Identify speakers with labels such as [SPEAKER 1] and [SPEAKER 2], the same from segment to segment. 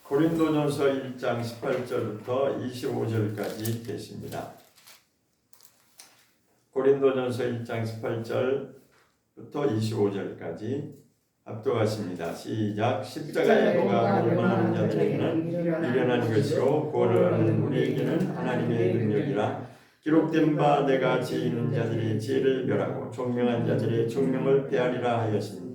[SPEAKER 1] 고린도전서 1장 18절부터 25절까지 계십니다. 고린도전서 1장 18절부터 25절까지 합독하십니다. 시작. 십자가의 도가 멸망하는 자들에게는 미련한 것이요 구원을 얻는 우리에게는 하나님의 능력이라. 기록된 바 내가 지혜 있는 자들의 지혜를 멸하고 총명한 자들의 총명을 폐하리라 하였으니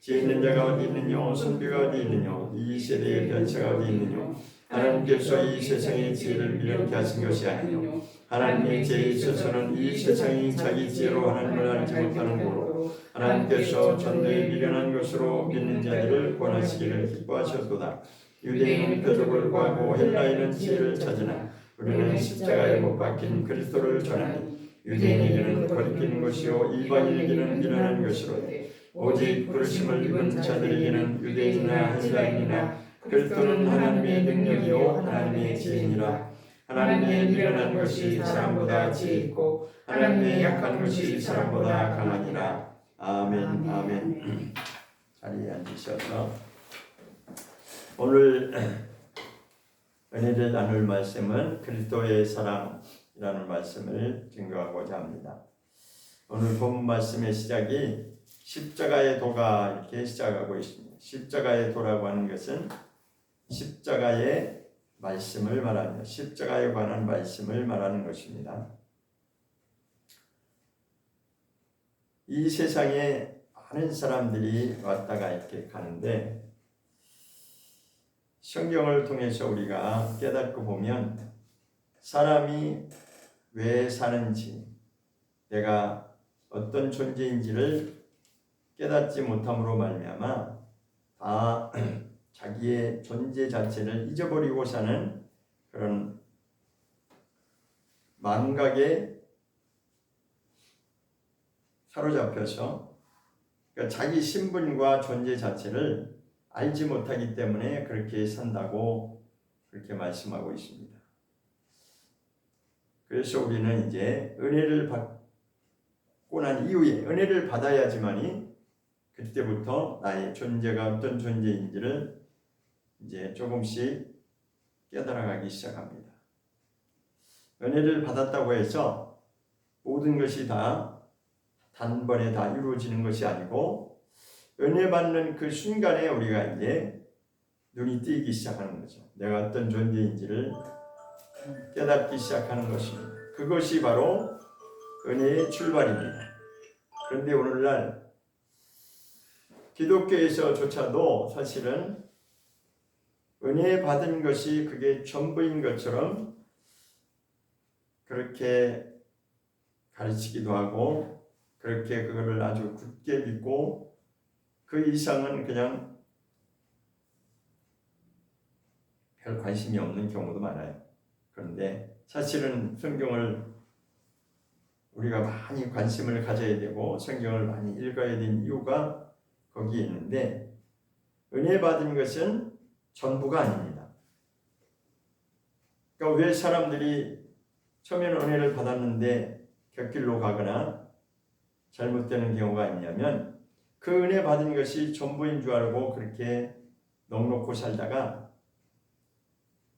[SPEAKER 1] 지혜 있는 자가 어디 있느냐 선비가 어디 있느냐 이 세대의 변체가 어디 있느냐 하나님께서 이 세상의 지혜를 미련케 하신 것이 아니뇨 하나님의 지혜에 있어서는 이 세상이 자기 지혜로 하나님을 알지 못하는 고로 하나님께서 전도에 미련한 것으로 믿는 자들을 권하시기를 기뻐하셨도다. 유대인은 표적을 구하고 헬라인은 지혜를 찾으나 우리는 십자가에 못 박힌 그리스도를 전하니 유대인에게는 거리끼는 것이요 이방인에게는 미련한 것이로되 오직 부르심을 입은 자들에게는 유대인이나 헬라인이나 그리스도는 하나님의 능력이요 하나님의 지혜니라. 하나님의 미련한 것이 사람보다 지혜 있고 하나님의 약한 것이 사람보다 강하니라. 아멘. 아멘. 자리에 앉으셔서 오늘 은혜를 나눌 말씀은 그리스도의 사랑이라는 말씀을 증거하고자 합니다. 오늘 본 말씀의 시작이 십자가의 도가 이렇게 시작하고 있습니다. 십자가의 도라고 하는 것은 십자가의 말씀을 말하며 십자가에 관한 말씀을 말하는 것입니다. 이 세상에 많은 사람들이 왔다가 이렇게 가는데 성경을 통해서 우리가 깨닫고 보면 사람이 왜 사는지 내가 어떤 존재인지를 깨닫지 못함으로 말미암아 다 자기의 존재 자체를 잊어버리고 사는 그런 망각에 사로잡혀서 그러니까 자기 신분과 존재 자체를 알지 못하기 때문에 그렇게 산다고 그렇게 말씀하고 있습니다. 그래서 우리는 이제 은혜를 받고 난 이후에 은혜를 받아야지만이 그때부터 나의 존재가 어떤 존재인지를 이제 조금씩 깨달아가기 시작합니다. 은혜를 받았다고 해서 모든 것이 다 단번에 다 이루어지는 것이 아니고 은혜 받는 그 순간에 우리가 이제 눈이 뜨이기 시작하는 거죠. 내가 어떤 존재인지를 깨닫기 시작하는 것입니다. 그것이 바로 은혜의 출발입니다. 그런데 오늘날 기독교에서조차도 사실은 은혜 받은 것이 그게 전부인 것처럼 그렇게 가르치기도 하고 그렇게 그거를 아주 굳게 믿고 그 이상은 그냥 별 관심이 없는 경우도 많아요. 그런데 사실은 성경을 우리가 많이 관심을 가져야 되고 성경을 많이 읽어야 되는 이유가 거기에 있는데 은혜 받은 것은 전부가 아닙니다. 그러니까 왜 사람들이 처음에는 은혜를 받았는데 곁길로 가거나 잘못되는 경우가 있냐면 그 은혜 받은 것이 전부인 줄 알고 그렇게 넉넉고 살다가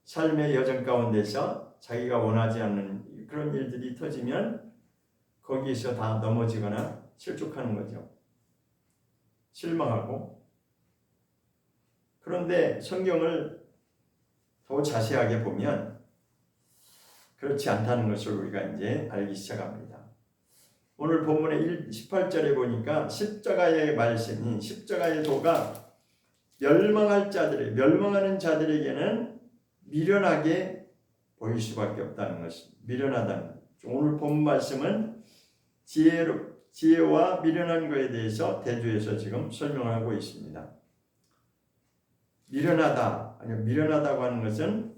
[SPEAKER 1] 삶의 여정 가운데서 자기가 원하지 않는 그런 일들이 터지면 거기에서 다 넘어지거나 실족하는 거죠. 실망하고. 그런데 성경을 더 자세하게 보면 그렇지 않다는 것을 우리가 이제 알기 시작합니다. 오늘 본문의 18절에 보니까 십자가의 말씀이 십자가의 도가 멸망하는 자들에게는 미련하게 보일 수밖에 없다는 것입니다. 미련하다는 것. 오늘 본 말씀은 지혜와 미련한 것에 대해서 대조해서 지금 설명을 하고 있습니다. 미련하다고 하는 것은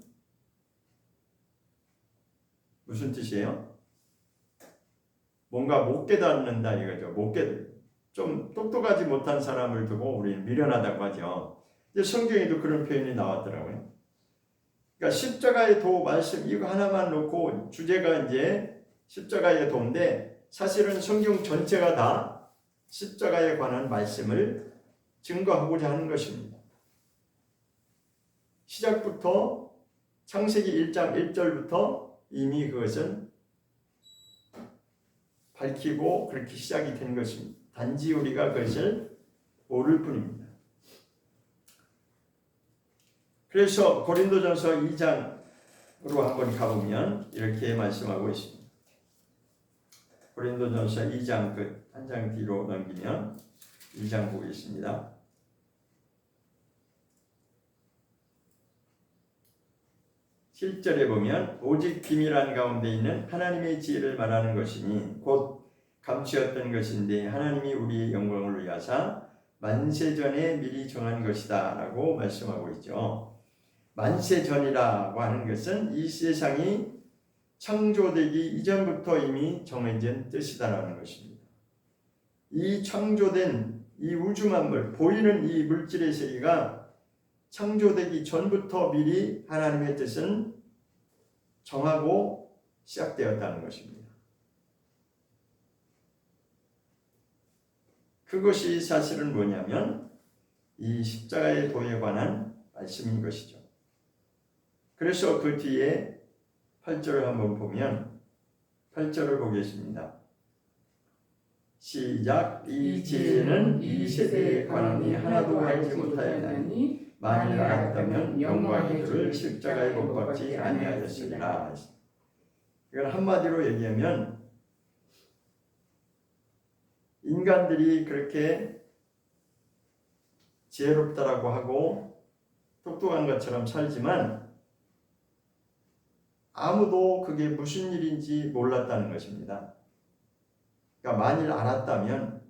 [SPEAKER 1] 무슨 뜻이에요? 뭔가 못 깨닫는다 이거죠. 좀 똑똑하지 못한 사람을 두고 우리는 미련하다고 하죠. 이제 성경에도 그런 표현이 나왔더라고요. 그러니까 십자가의 도 말씀 이거 하나만 놓고 주제가 이제 십자가의 도인데 사실은 성경 전체가 다 십자가에 관한 말씀을 증거하고자 하는 것입니다. 시작부터 창세기 1장 1절부터 이미 그것은 밝히고 그렇게 시작이 된 것입니다. 단지 우리가 그것을 모를 뿐입니다. 그래서 고린도전서 2장으로 한번 가보면 이렇게 말씀하고 있습니다. 고린도전서 2장 한 장 뒤로 넘기면 2장 보겠습니다. 7절에 보면 오직 비밀한 가운데 있는 하나님의 지혜를 말하는 것이니 곧 감추었던 것인데 하나님이 우리의 영광을 위하사 만세전에 미리 정한 것이다 라고 말씀하고 있죠. 만세전이라고 하는 것은 이 세상이 창조되기 이전부터 이미 정해진 뜻이다라는 것입니다. 이 창조된 이 우주 만물, 보이는 이 물질의 세계가 창조되기 전부터 미리 하나님의 뜻은 정하고 시작되었다는 것입니다. 그것이 사실은 뭐냐면 이 십자가의 도에 관한 말씀인 것이죠. 그래서 그 뒤에 8절을 한번 보면 8절을 보겠습니다. 시작. 이 지혜는 이 세대에 관함이 하나도 알지 못하였나니 만일 알았다면 영광의 주를 십자가에 못 박지 아니하였으리라. 이건 한마디로 얘기하면 인간들이 그렇게 지혜롭다라고 하고 똑똑한 것처럼 살지만 아무도 그게 무슨 일인지 몰랐다는 것입니다. 그러니까 만일 알았다면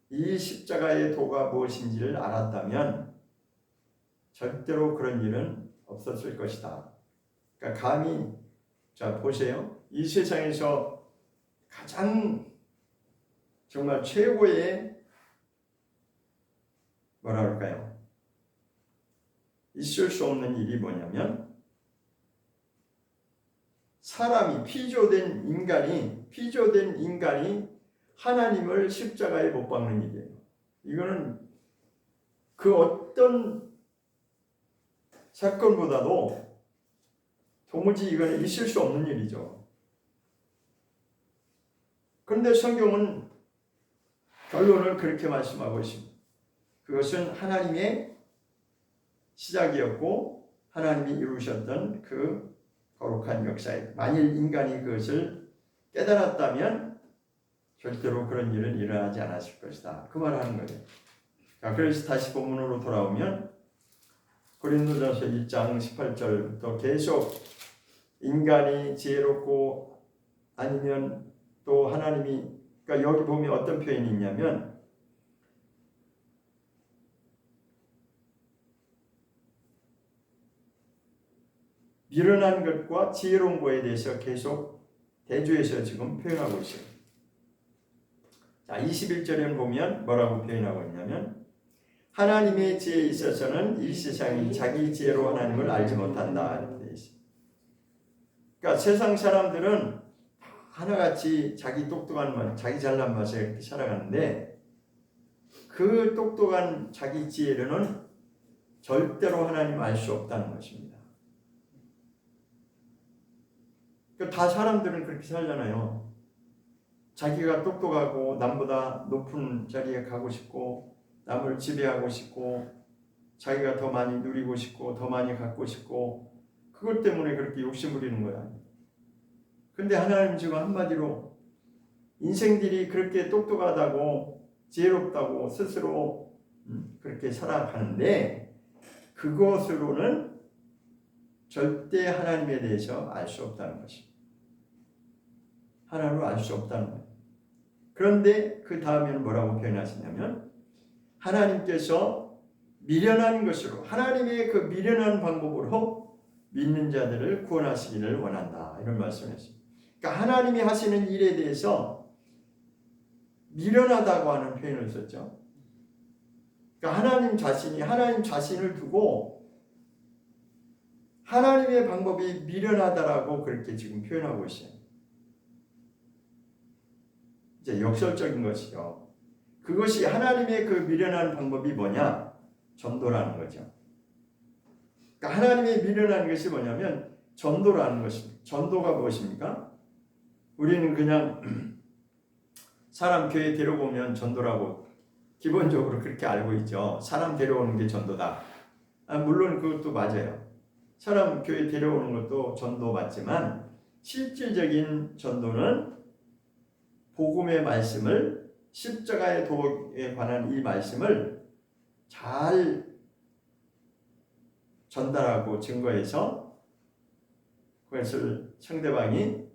[SPEAKER 1] 이 십자가의 도가 무엇인지를 알았다면 절대로 그런 일은 없었을 것이다. 그러니까 감히 자 보세요. 이 세상에서 가장 정말 최고의 뭐라 그럴까요? 있을 수 없는 일이 뭐냐면 사람이 피조된 인간이 하나님을 십자가에 못 박는 일이에요. 이거는 그 어떤 사건보다도 도무지 이거는 있을 수 없는 일이죠. 그런데 성경은 결론을 그렇게 말씀하고 있습니다. 그것은 하나님의 시작이었고 하나님이 이루셨던 그 거룩한 역사에 만일 인간이 그것을 깨달았다면 절대로 그런 일은 일어나지 않았을 것이다. 그 말을 하는 거예요. 자, 그래서 다시 본문으로 돌아오면 고린도전서 1장 18절부터 계속 인간이 지혜롭고 아니면 또 하나님이 그러니까 여기 보면 어떤 표현이 있냐면 미련한 것과 지혜로운 것에 대해서 계속 대조해서 지금 표현하고 있어요. 자, 21절에 보면 뭐라고 표현하고 있냐면 하나님의 지혜에 있어서는 이 세상이 자기 지혜로 하나님을 알지 못한다 이렇게 되어 있어요. 그러니까 세상 사람들은 하나같이 자기 똑똑한 맛, 자기 잘난 맛에 이렇게 살아가는데 그 똑똑한 자기 지혜로는 절대로 하나님을 알 수 없다는 것입니다. 다 사람들은 그렇게 살잖아요. 자기가 똑똑하고 남보다 높은 자리에 가고 싶고 남을 지배하고 싶고 자기가 더 많이 누리고 싶고 더 많이 갖고 싶고 그것 때문에 그렇게 욕심 부리는 거야. 근데 하나님 지금 한마디로 인생들이 그렇게 똑똑하다고 지혜롭다고 스스로 그렇게 살아가는데 그것으로는 절대 하나님에 대해서 알 수 없다는 것입니다. 하나님을 알 수 없다는 거예요. 그런데 그 다음에는 뭐라고 표현하시냐면 하나님께서 미련한 것으로 하나님의 그 미련한 방법으로 믿는 자들을 구원하시기를 원한다. 이런 말씀이었습니다. 그러니까 하나님이 하시는 일에 대해서 미련하다고 하는 표현을 썼죠. 그러니까 하나님 자신을 두고 하나님의 방법이 미련하다라고 그렇게 지금 표현하고 있어요. 이제 역설적인 것이죠. 그것이 하나님의 그 미련한 방법이 뭐냐? 전도라는 거죠. 그러니까 하나님이 미련한 것이 뭐냐면 전도라는 것입니다. 전도가 무엇입니까? 우리는 그냥 사람 교회 데려오면 전도라고 기본적으로 그렇게 알고 있죠. 사람 데려오는 게 전도다. 물론 그것도 맞아요. 사람 교회 데려오는 것도 전도 맞지만 실질적인 전도는 복음의 말씀을, 십자가의 도에 관한 이 말씀을 잘 전달하고 증거해서 그것을 상대방이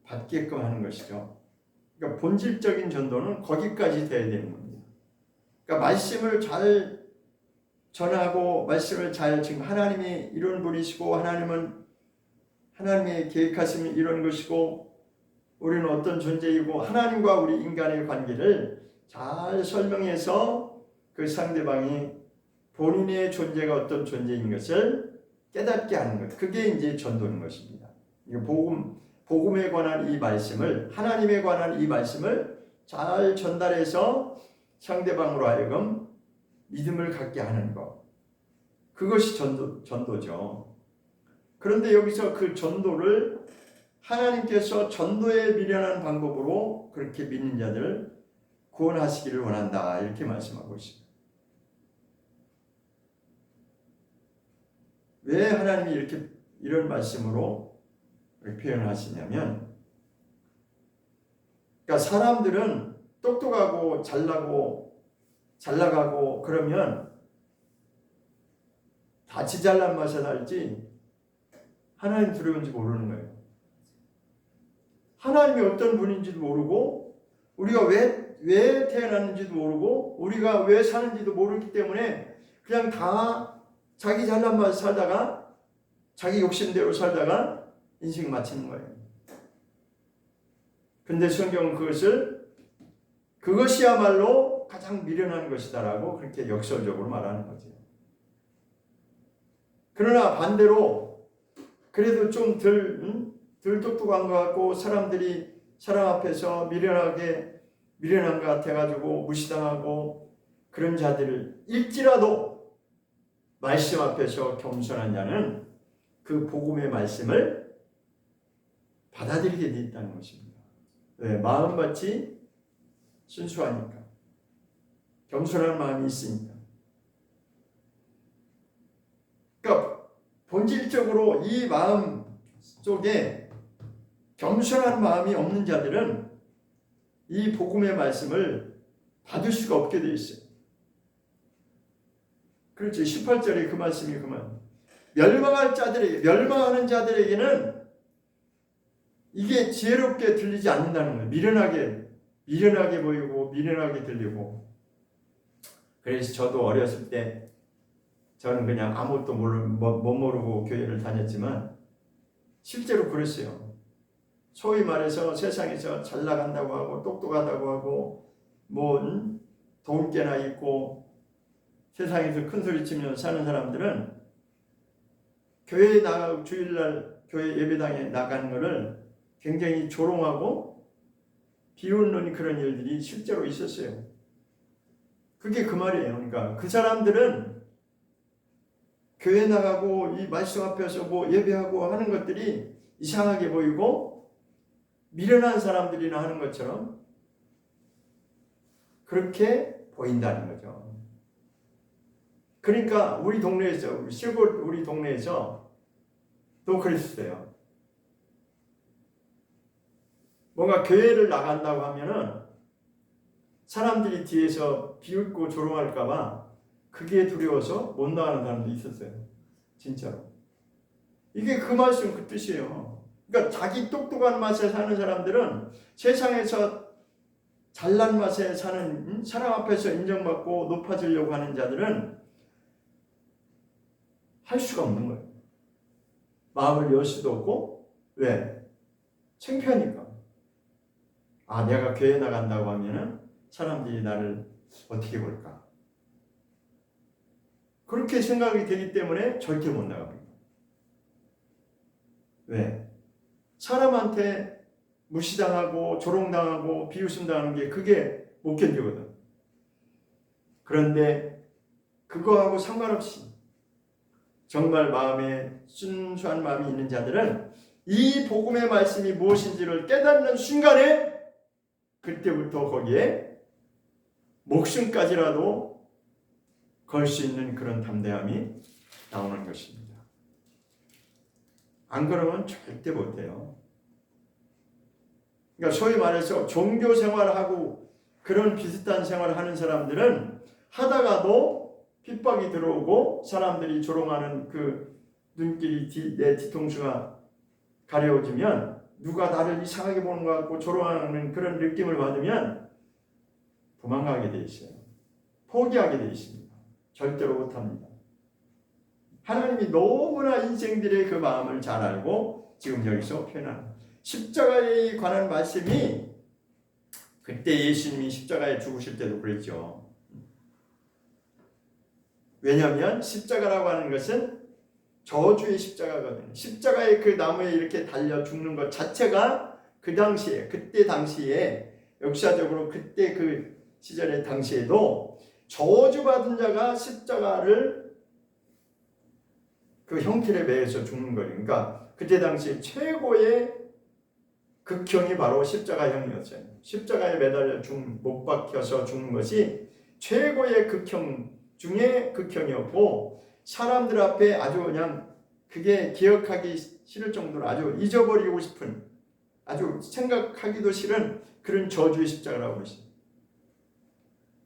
[SPEAKER 1] 받게끔 하는 것이죠. 그러니까 본질적인 전도는 거기까지 돼야 되는 겁니다. 그러니까 말씀을 잘 전하고 말씀을 잘 지금 하나님이 이런 분이시고 하나님은 하나님의 계획하심이 이런 것이고 우리는 어떤 존재이고 하나님과 우리 인간의 관계를 잘 설명해서 그 상대방이 본인의 존재가 어떤 존재인 것을 깨닫게 하는 것. 그게 이제 전도인 것입니다. 복음에 관한 이 말씀을, 하나님에 관한 이 말씀을 잘 전달해서 상대방으로 하여금 믿음을 갖게 하는 것. 그것이 전도죠. 그런데 여기서 그 전도를 하나님께서 전도에 미련한 방법으로 그렇게 믿는 자들을 구원하시기를 원한다. 이렇게 말씀하고 있습니다. 왜 하나님이 이렇게 이런 말씀으로 표현을 하시냐면, 그러니까 사람들은 똑똑하고 잘 나가고 그러면 다 지 잘난 맛에 살지 하나님 두려운지 모르는 거예요. 하나님이 어떤 분인지도 모르고 우리가 왜 태어났는지도 모르고 우리가 왜 사는지도 모르기 때문에 그냥 다 자기 잘난 맛에 살다가 자기 욕심대로 살다가 인생 마치는 거예요. 근데 성경은 그것이야말로 가장 미련한 것이다라고 그렇게 역설적으로 말하는 거죠. 그러나 반대로 그래도 좀 덜 똑똑한 것 같고 사람들이 사람 앞에서 미련한 것 같아가지고 무시당하고 그런 자들을 일지라도 말씀 앞에서 겸손한 자는 그 복음의 말씀을 받아들이게 돼 있다는 것입니다. 왜? 마음밭이 순수하니까. 겸손한 마음이 있으니까. 그러니까 본질적으로 이 마음 속에 겸손한 마음이 없는 자들은 이 복음의 말씀을 받을 수가 없게 되어 있어요. 그렇지. 18절에 그 말씀이 그만. 멸망하는 자들에게는 이게 지혜롭게 들리지 않는다는 거예요. 미련하게 보이고 미련하게 들리고. 그래서 저도 어렸을 때 저는 그냥 아무것도 못 모르고 교회를 다녔지만 실제로 그랬어요. 소위 말해서 세상에서 잘 나간다고 하고 똑똑하다고 하고 돈 꽤나 있고 세상에서 큰 소리 치며 사는 사람들은 교회에 주일날 교회 예배당에 나가는 것을 굉장히 조롱하고 비웃는 그런 일들이 실제로 있었어요. 그게 그 말이에요. 그러니까 그 사람들은 교회 나가고 이 말씀 앞에서 예배하고 하는 것들이 이상하게 보이고 미련한 사람들이나 하는 것처럼 그렇게 보인다는 거죠. 그러니까 우리 동네에서 시골 우리 동네에서 또 그랬어요. 뭔가 교회를 나간다고 하면은 사람들이 뒤에서 비웃고 조롱할까봐 그게 두려워서 못 나가는 사람도 있었어요. 진짜로. 이게 그 말씀 그 뜻이에요. 그러니까 자기 똑똑한 맛에 사는 사람들은 세상에서 잘난 맛에 사는 사람 앞에서 인정받고 높아지려고 하는 자들은 할 수가 없는 거예요. 마음을 열 수도 없고. 왜? 창피하니까. 내가 교회 나간다고 하면은 사람들이 나를 어떻게 볼까? 그렇게 생각이 되기 때문에 절대 못 나갑니다. 왜? 사람한테 무시당하고 조롱당하고 비웃음당하는 게 그게 못 견디거든. 그런데 그거하고 상관없이 정말 마음에 순수한 마음이 있는 자들은 이 복음의 말씀이 무엇인지를 깨닫는 순간에 그때부터 거기에 목숨까지라도 걸 수 있는 그런 담대함이 나오는 것입니다. 안 그러면 절대 못해요. 그러니까 소위 말해서 종교 생활하고 그런 비슷한 생활을 하는 사람들은 하다가도 핍박이 들어오고 사람들이 조롱하는 그 눈길이 내 뒤통수가 가려워지면 누가 나를 이상하게 보는 것 같고 조롱하는 그런 느낌을 받으면 도망가게 돼 있어요. 포기하게 돼 있습니다. 절대로 못합니다. 하나님이 너무나 인생들의 그 마음을 잘 알고 지금 여기서 표현합니다. 십자가에 관한 말씀이 그때 예수님이 십자가에 죽으실 때도 그랬죠. 왜냐하면 십자가라고 하는 것은 저주의 십자가거든요. 십자가에 그 나무에 이렇게 달려 죽는 것 자체가 그 당시에, 그때 당시에 역사적으로 그때 그 시절의 당시에도 저주받은 자가 십자가를 그 형틀에 매여서 죽는 거예요. 그러니까 그때 당시 최고의 극형이 바로 십자가형이었어요. 십자가에 매달려 못 박혀서 죽는 것이 최고의 극형 중에 극형이었고 사람들 앞에 아주 그냥 그게 기억하기 싫을 정도로 아주 잊어버리고 싶은 아주 생각하기도 싫은 그런 저주의 십자가라고 그러시죠.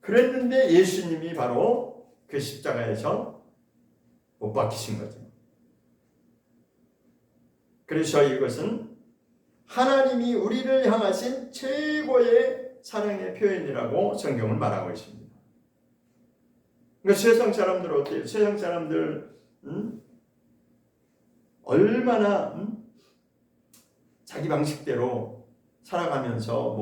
[SPEAKER 1] 그랬는데 예수님이 바로 그 십자가에서 못 박히신 거죠. 그래서 이것은 하나님이 우리를 향하신 최고의 사랑의 표현이라고 성경은 말하고 있습니다. 그러니까 세상 사람들 어때요? 세상 사람들 얼마나 자기 방식대로 살아가면서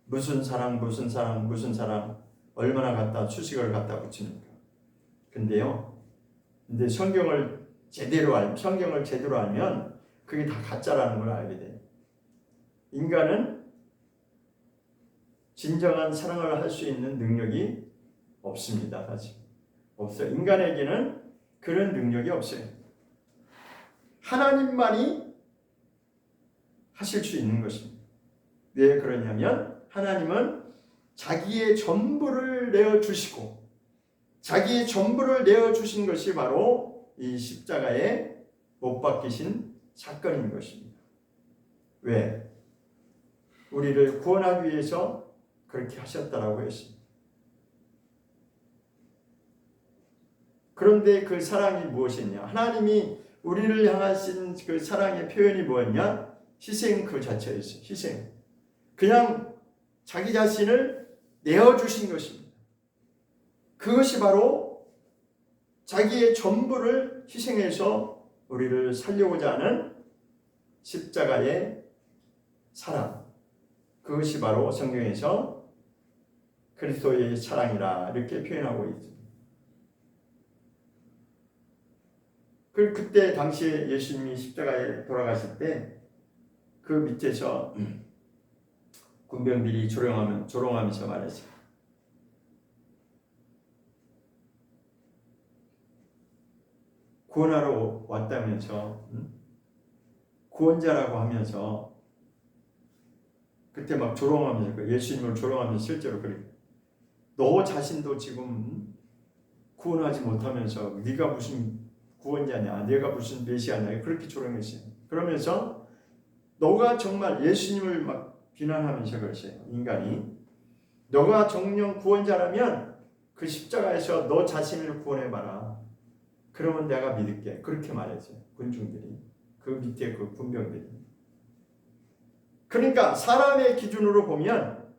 [SPEAKER 1] 무슨 사랑 얼마나 갖다 수식을 갖다 붙입니까? 근데 성경을 제대로 알면 그게 다 가짜라는 걸 알게 돼요. 인간은 진정한 사랑을 할 수 있는 능력이 없습니다. 사실 없어요. 인간에게는 그런 능력이 없어요. 하나님만이 하실 수 있는 것입니다. 왜 그러냐면 하나님은 자기의 전부를 내어주시고 자기의 전부를 내어주신 것이 바로 이 십자가에 못 박히신 사건인 것입니다. 왜? 우리를 구원하기 위해서 그렇게 하셨다라고 했습니다. 그런데 그 사랑이 무엇이냐? 하나님이 우리를 향하신 그 사랑의 표현이 뭐였냐? 희생 그 자체였어요. 희생. 그냥 자기 자신을 내어주신 것입니다. 그것이 바로 자기의 전부를 희생해서 우리를 살려고자 하는 십자가의 사랑. 그것이 바로 성경에서 그리스도의 사랑이라 이렇게 표현하고 있습니다. 그때 당시에 예수님이 십자가에 돌아가실 때 그 밑에서 군병들이 조롱하면서 말했어요. 구원하러 왔다면서 구원자라고 하면서 그때 막 조롱하면서 예수님을 조롱하면서 실제로 그래. 너 자신도 지금 구원하지 못하면서 네가 무슨 구원자냐, 내가 무슨 메시아냐 그렇게 조롱했어요. 그러면서 너가 정말 예수님을 막 비난하면서 그랬어요. 인간이 너가 정령 구원자라면 그 십자가에서 너 자신을 구원해봐라. 그러면 내가 믿을게. 그렇게 말했어요. 군중들이. 그 밑에 그 군병들이. 그러니까 사람의 기준으로 보면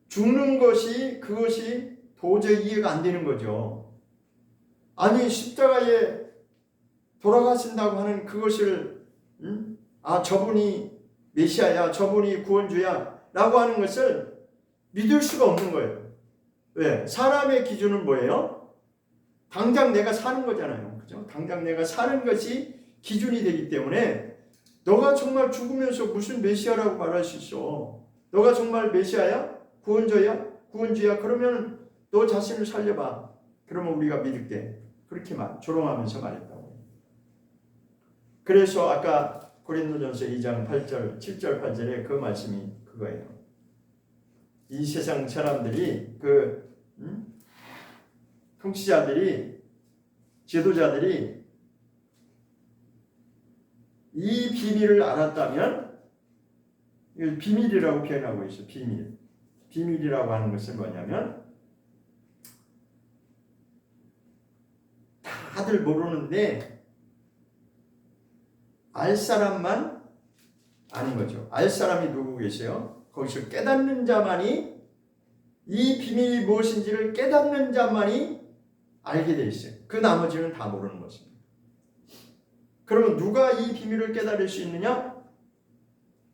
[SPEAKER 1] 죽는 것이 그것이 도저히 이해가 안 되는 거죠. 아니 십자가에 돌아가신다고 하는 그것을 저분이 메시아야, 저분이 구원주야 라고 하는 것을 믿을 수가 없는 거예요. 왜? 사람의 기준은 뭐예요? 당장 내가 사는 거잖아요. 그죠? 당장 내가 사는 것이 기준이 되기 때문에 너가 정말 죽으면서 무슨 메시아라고 말할 수 있어? 너가 정말 메시아야? 구원주야? 그러면 너 자신을 살려봐. 그러면 우리가 믿을게. 그렇게 조롱하면서 말했다고. 그래서 아까 고린도전서 2장 8절, 7절, 8절에 그 말씀이 그거예요. 이 세상 사람들이 통치자들이 지도자들이 이 비밀을 알았다면 이걸 비밀이라고 표현하고 있어요. 비밀이라고 하는 것은 뭐냐면 다들 모르는데 알 사람만 아는 거죠. 알 사람이 누구 계세요? 거기서 깨닫는 자만이 이 비밀이 무엇인지를 깨닫는 자만이 알게 돼 있어요. 그 나머지는 다 모르는 것입니다. 그러면 누가 이 비밀을 깨달을 수 있느냐?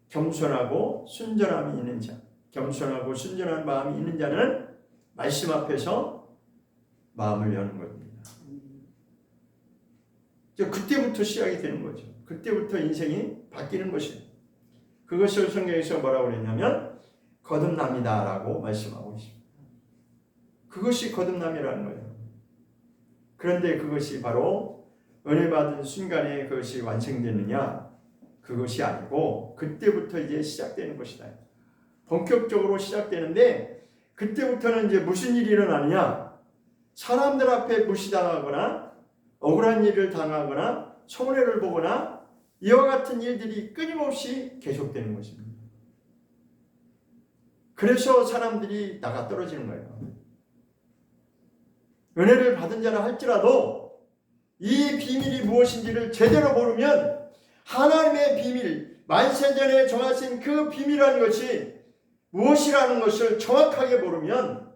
[SPEAKER 1] 겸손하고 순전함이 있는 자. 겸손하고 순전한 마음이 있는 자는 말씀 앞에서 마음을 여는 겁니다. 그때부터 시작이 되는 거죠. 그때부터 인생이 바뀌는 것이에요. 그것을 성경에서 뭐라고 그랬냐면 거듭남이다라고 말씀하고 있습니다. 그것이 거듭남이라는 거예요. 그런데 그것이 바로 은혜 받은 순간에 그것이 완성되느냐? 그것이 아니고 그때부터 이제 시작되는 것이다. 본격적으로 시작되는데 그때부터는 이제 무슨 일이 일어나느냐? 사람들 앞에 무시당하거나 억울한 일을 당하거나 손해를 보거나 이와 같은 일들이 끊임없이 계속되는 것입니다. 그래서 사람들이 나가 떨어지는 거예요. 은혜를 받은 자라 할지라도 이 비밀이 무엇인지를 제대로 모르면 하나님의 비밀, 만세전에 정하신 그 비밀이라는 것이 무엇이라는 것을 정확하게 모르면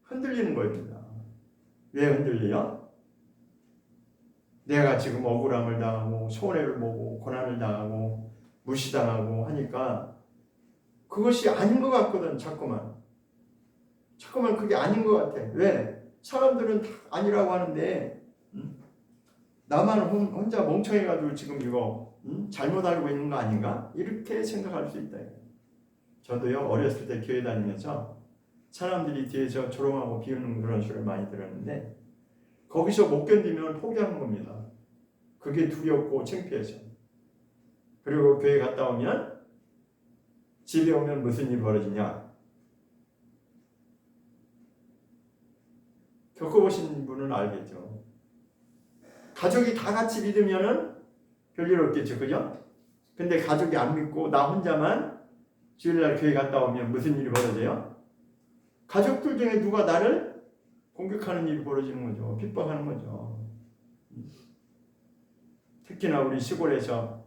[SPEAKER 1] 흔들리는 겁니다. 왜 흔들려요? 내가 지금 억울함을 당하고 손해를 보고 고난을 당하고 무시당하고 하니까 그것이 아닌 것 같거든. 자꾸만 그게 아닌 것 같아. 왜? 사람들은 다 아니라고 하는데 나만 혼자 멍청해가지고 지금 이거 잘못 알고 있는 거 아닌가? 이렇게 생각할 수 있다. 저도요 어렸을 때 교회 다니면서 사람들이 뒤에서 조롱하고 비웃는 그런 소리를 많이 들었는데 거기서 못 견디면 포기하는 겁니다. 그게 두렵고 창피해서. 그리고 교회 갔다 오면 집에 오면 무슨 일이 벌어지냐? 겪어보신 분은 알겠죠. 가족이 다 같이 믿으면은 별일 없겠죠. 그죠? 근데 가족이 안 믿고 나 혼자만 주일날 교회 갔다 오면 무슨 일이 벌어져요? 가족들 중에 누가 나를 공격하는 일이 벌어지는 거죠. 핍박하는 거죠. 특히나 우리 시골에서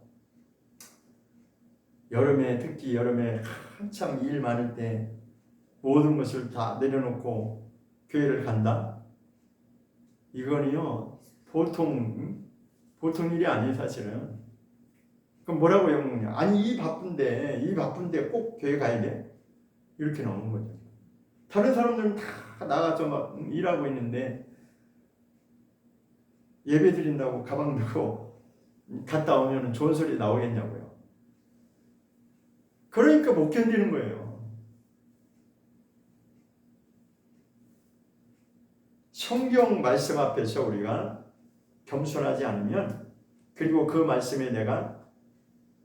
[SPEAKER 1] 특히 여름에 한참 일 많을 때 모든 것을 다 내려놓고 교회를 간다? 이거는요 보통 일이 아니에요. 사실은. 그럼 뭐라고 욕먹냐? 아니 이 바쁜데 꼭 교회 가야 돼? 이렇게 나오는 거죠. 다른 사람들은 다 나가서 막 일하고 있는데 예배 드린다고 가방 들고 갔다 오면 좋은 소리 나오겠냐고요. 그러니까 못 견디는 거예요. 성경 말씀 앞에서 우리가 겸손하지 않으면 그리고 그 말씀에 내가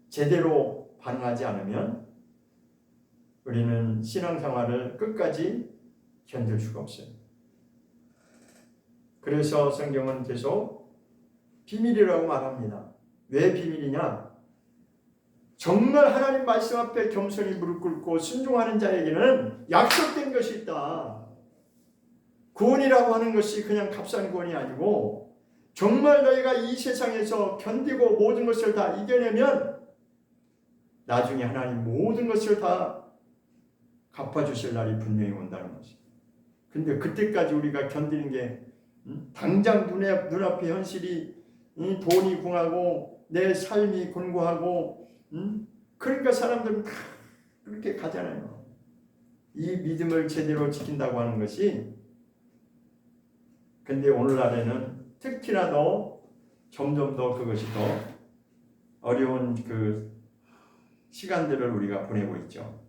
[SPEAKER 1] 제대로 반응하지 않으면 우리는 신앙생활을 끝까지 견딜 수가 없어요. 그래서 성경은 계속 비밀이라고 말합니다. 왜 비밀이냐? 정말 하나님 말씀 앞에 겸손히 무릎 꿇고 순종하는 자에게는 약속된 것이 있다. 구원이라고 하는 것이 그냥 값싼 구원이 아니고 정말 너희가 이 세상에서 견디고 모든 것을 다 이겨내면 나중에 하나님 모든 것을 다 갚아주실 날이 분명히 온다는 것입니다. 근데 그때까지 우리가 견디는 게 당장 눈앞의 현실이 돈이 궁하고 내 삶이 곤고하고 그러니까 사람들은 다 그렇게 가잖아요. 이 믿음을 제대로 지킨다고 하는 것이 근데 오늘날에는 특히나 더 점점 더 그것이 더 어려운 그 시간들을 우리가 보내고 있죠.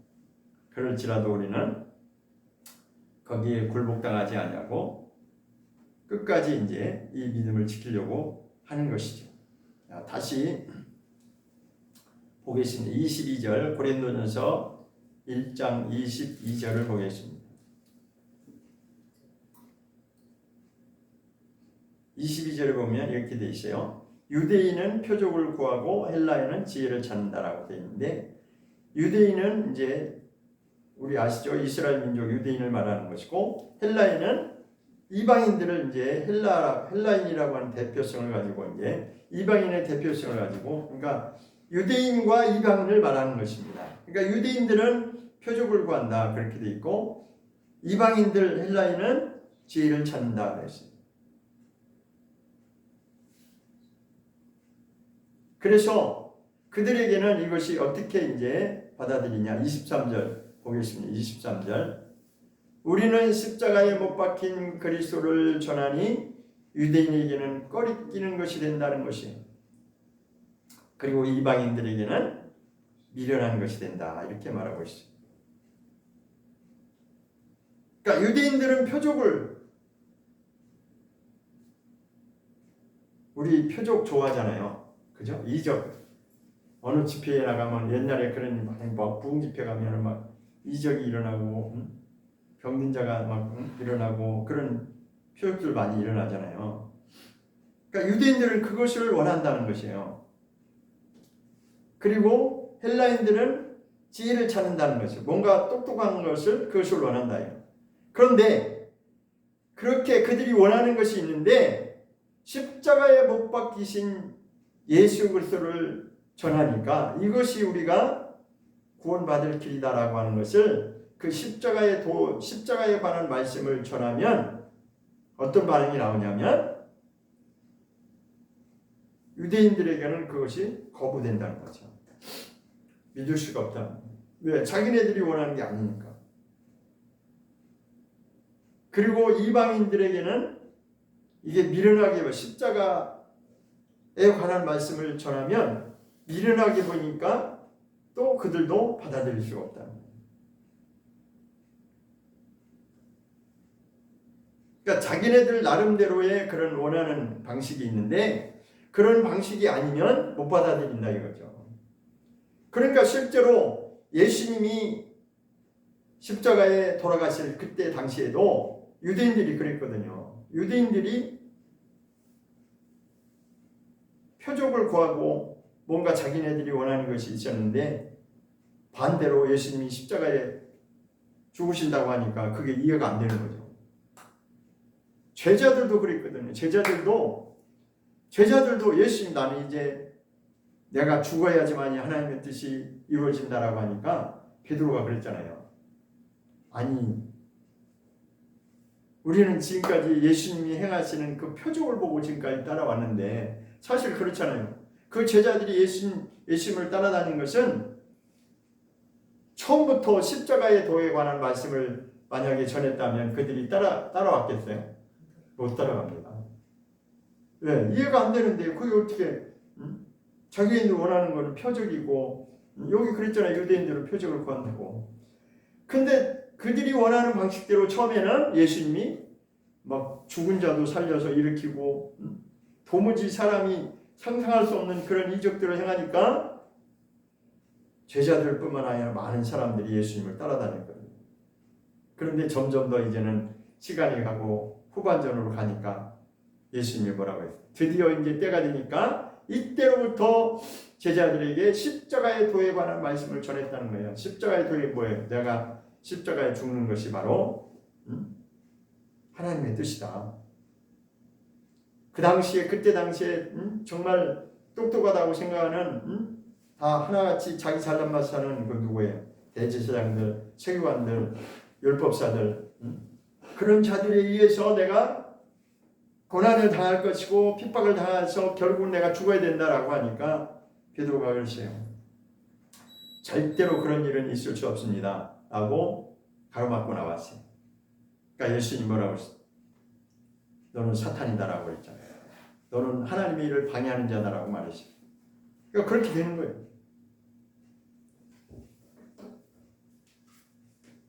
[SPEAKER 1] 그럴지라도 우리는 거기에 굴복당하지 않냐고 끝까지 이제 이 믿음을 지키려고 하는 것이죠. 자, 다시 보겠습니다. 22절 고린도전서 1장 22절을 보겠습니다. 22절에 보면 이렇게 돼 있어요. 유대인은 표적을 구하고 헬라인은 지혜를 찾는다라고 돼 있는데, 유대인은 이제 우리 아시죠? 이스라엘 민족 유대인을 말하는 것이고, 헬라인은 이방인들을 이제 헬라인이라고 하는 대표성을 가지고 이제 이방인의 대표성을 가지고, 그러니까 유대인과 이방인을 말하는 것입니다. 그러니까 유대인들은 표적을 구한다 그렇게 돼 있고, 이방인들 헬라인은 지혜를 찾는다 그랬습니다. 그래서 그들에게는 이것이 어떻게 이제 받아들이냐. 23절 보겠습니다. 23절. 우리는 십자가에 못 박힌 그리스도를 전하니 유대인에게는 꺼리끼는 것이 된다는 것이에요. 그리고 이방인들에게는 미련한 것이 된다 이렇게 말하고 있어요. 그러니까 유대인들은 표적을, 우리 표적 좋아하잖아요. 그죠? 이적. 어느 집회에 나가면 옛날에 그런 막 부흥 집회 가면은 막 이적이 일어나고 병든 자가 막 일어나고 그런 표적들 많이 일어나잖아요. 그러니까 유대인들은 그것을 원한다는 것이에요. 그리고 헬라인들은 지혜를 찾는다는 것이에요. 뭔가 똑똑한 것을 그것을 원한다. 그런데 그렇게 그들이 원하는 것이 있는데 십자가에 못 박히신 예수 그리스도를 전하니까 이것이 우리가 구원받을 길이다라고 하는 것을, 그 십자가에 관한 말씀을 전하면 어떤 반응이 나오냐면 유대인들에게는 그것이 거부된다는 거죠. 믿을 수가 없다. 왜? 자기네들이 원하는 게 아니니까. 그리고 이방인들에게는 이게 미련하게 십자가에 관한 말씀을 전하면 미련하게 보니까 또 그들도 받아들일 수가 없다. 그러니까 자기네들 나름대로의 그런 원하는 방식이 있는데 그런 방식이 아니면 못 받아들인다 이거죠. 그러니까 실제로 예수님이 십자가에 돌아가실 그때 당시에도 유대인들이 그랬거든요. 유대인들이 표적을 구하고 뭔가 자기네들이 원하는 것이 있었는데 반대로 예수님이 십자가에 죽으신다고 하니까 그게 이해가 안 되는 거죠. 제자들도 그랬거든요. 제자들도 예수님, 나는 이제 내가 죽어야지만이 하나님의 뜻이 이루어진다라고 하니까 베드로가 그랬잖아요. 아니, 우리는 지금까지 예수님이 행하시는 그 표적을 보고 지금까지 따라왔는데 사실 그렇잖아요. 그 제자들이 예수님을 따라다닌 것은 처음부터 십자가의 도에 관한 말씀을 만약에 전했다면 그들이 따라왔겠어요? 못 따라갑니다. 왜? 이해가 안 되는데 그게 어떻게 자기네들 원하는 거는 표적이고, 여기 그랬잖아요. 유대인들은 표적을 구한다고. 근데 그들이 원하는 방식대로 처음에는 예수님이 막 죽은 자도 살려서 일으키고 도무지 사람이 상상할 수 없는 그런 이적들을 행하니까 제자들뿐만 아니라 많은 사람들이 예수님을 따라다녔거든요. 그런데 점점 더 이제는 시간이 가고 후반전으로 가니까 예수님이 뭐라고 했어요? 드디어 이제 때가 되니까 이때로부터 제자들에게 십자가의 도에 관한 말씀을 전했다는 거예요. 십자가의 도에 뭐예요? 내가 십자가에 죽는 것이 바로 하나님의 뜻이다. 그때 당시에 정말 똑똑하다고 생각하는 다 하나같이 자기 잘난 맛 사는 그 누구예요? 대제사장들, 세관들, 율법사들, 그런 자들에 의해서 내가 고난을 당할 것이고 핍박을 당해서 결국 내가 죽어야 된다라고 하니까 베드로가 그러세요. 절대로 그런 일은 있을 수 없습니다. 라고 가로막고 나왔어요. 그러니까 예수님 뭐라고 했어요? 너는 사탄이다라고 했잖아요. 너는 하나님의 일을 방해하는 자다라고 말했어요. 그러니까 그렇게 되는 거예요.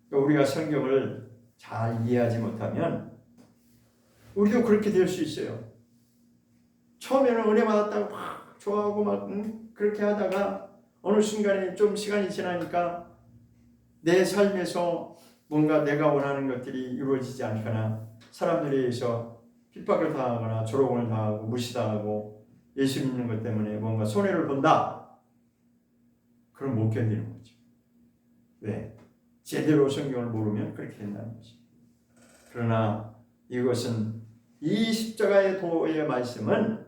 [SPEAKER 1] 그러니까 우리가 성경을 잘 이해하지 못하면 우리도 그렇게 될 수 있어요. 처음에는 은혜 받았다고 막 좋아하고 막 그렇게 하다가 어느 순간에 좀 시간이 지나니까 내 삶에서 뭔가 내가 원하는 것들이 이루어지지 않거나 사람들에 의해서 핍박을 당하거나 조롱을 당하고 무시당하고 예수 믿는 것 때문에 뭔가 손해를 본다. 그럼 못 견디는 거죠. 왜? 제대로 성경을 모르면 그렇게 된다는 거죠. 그러나 이것은 이 십자가의 도의 말씀은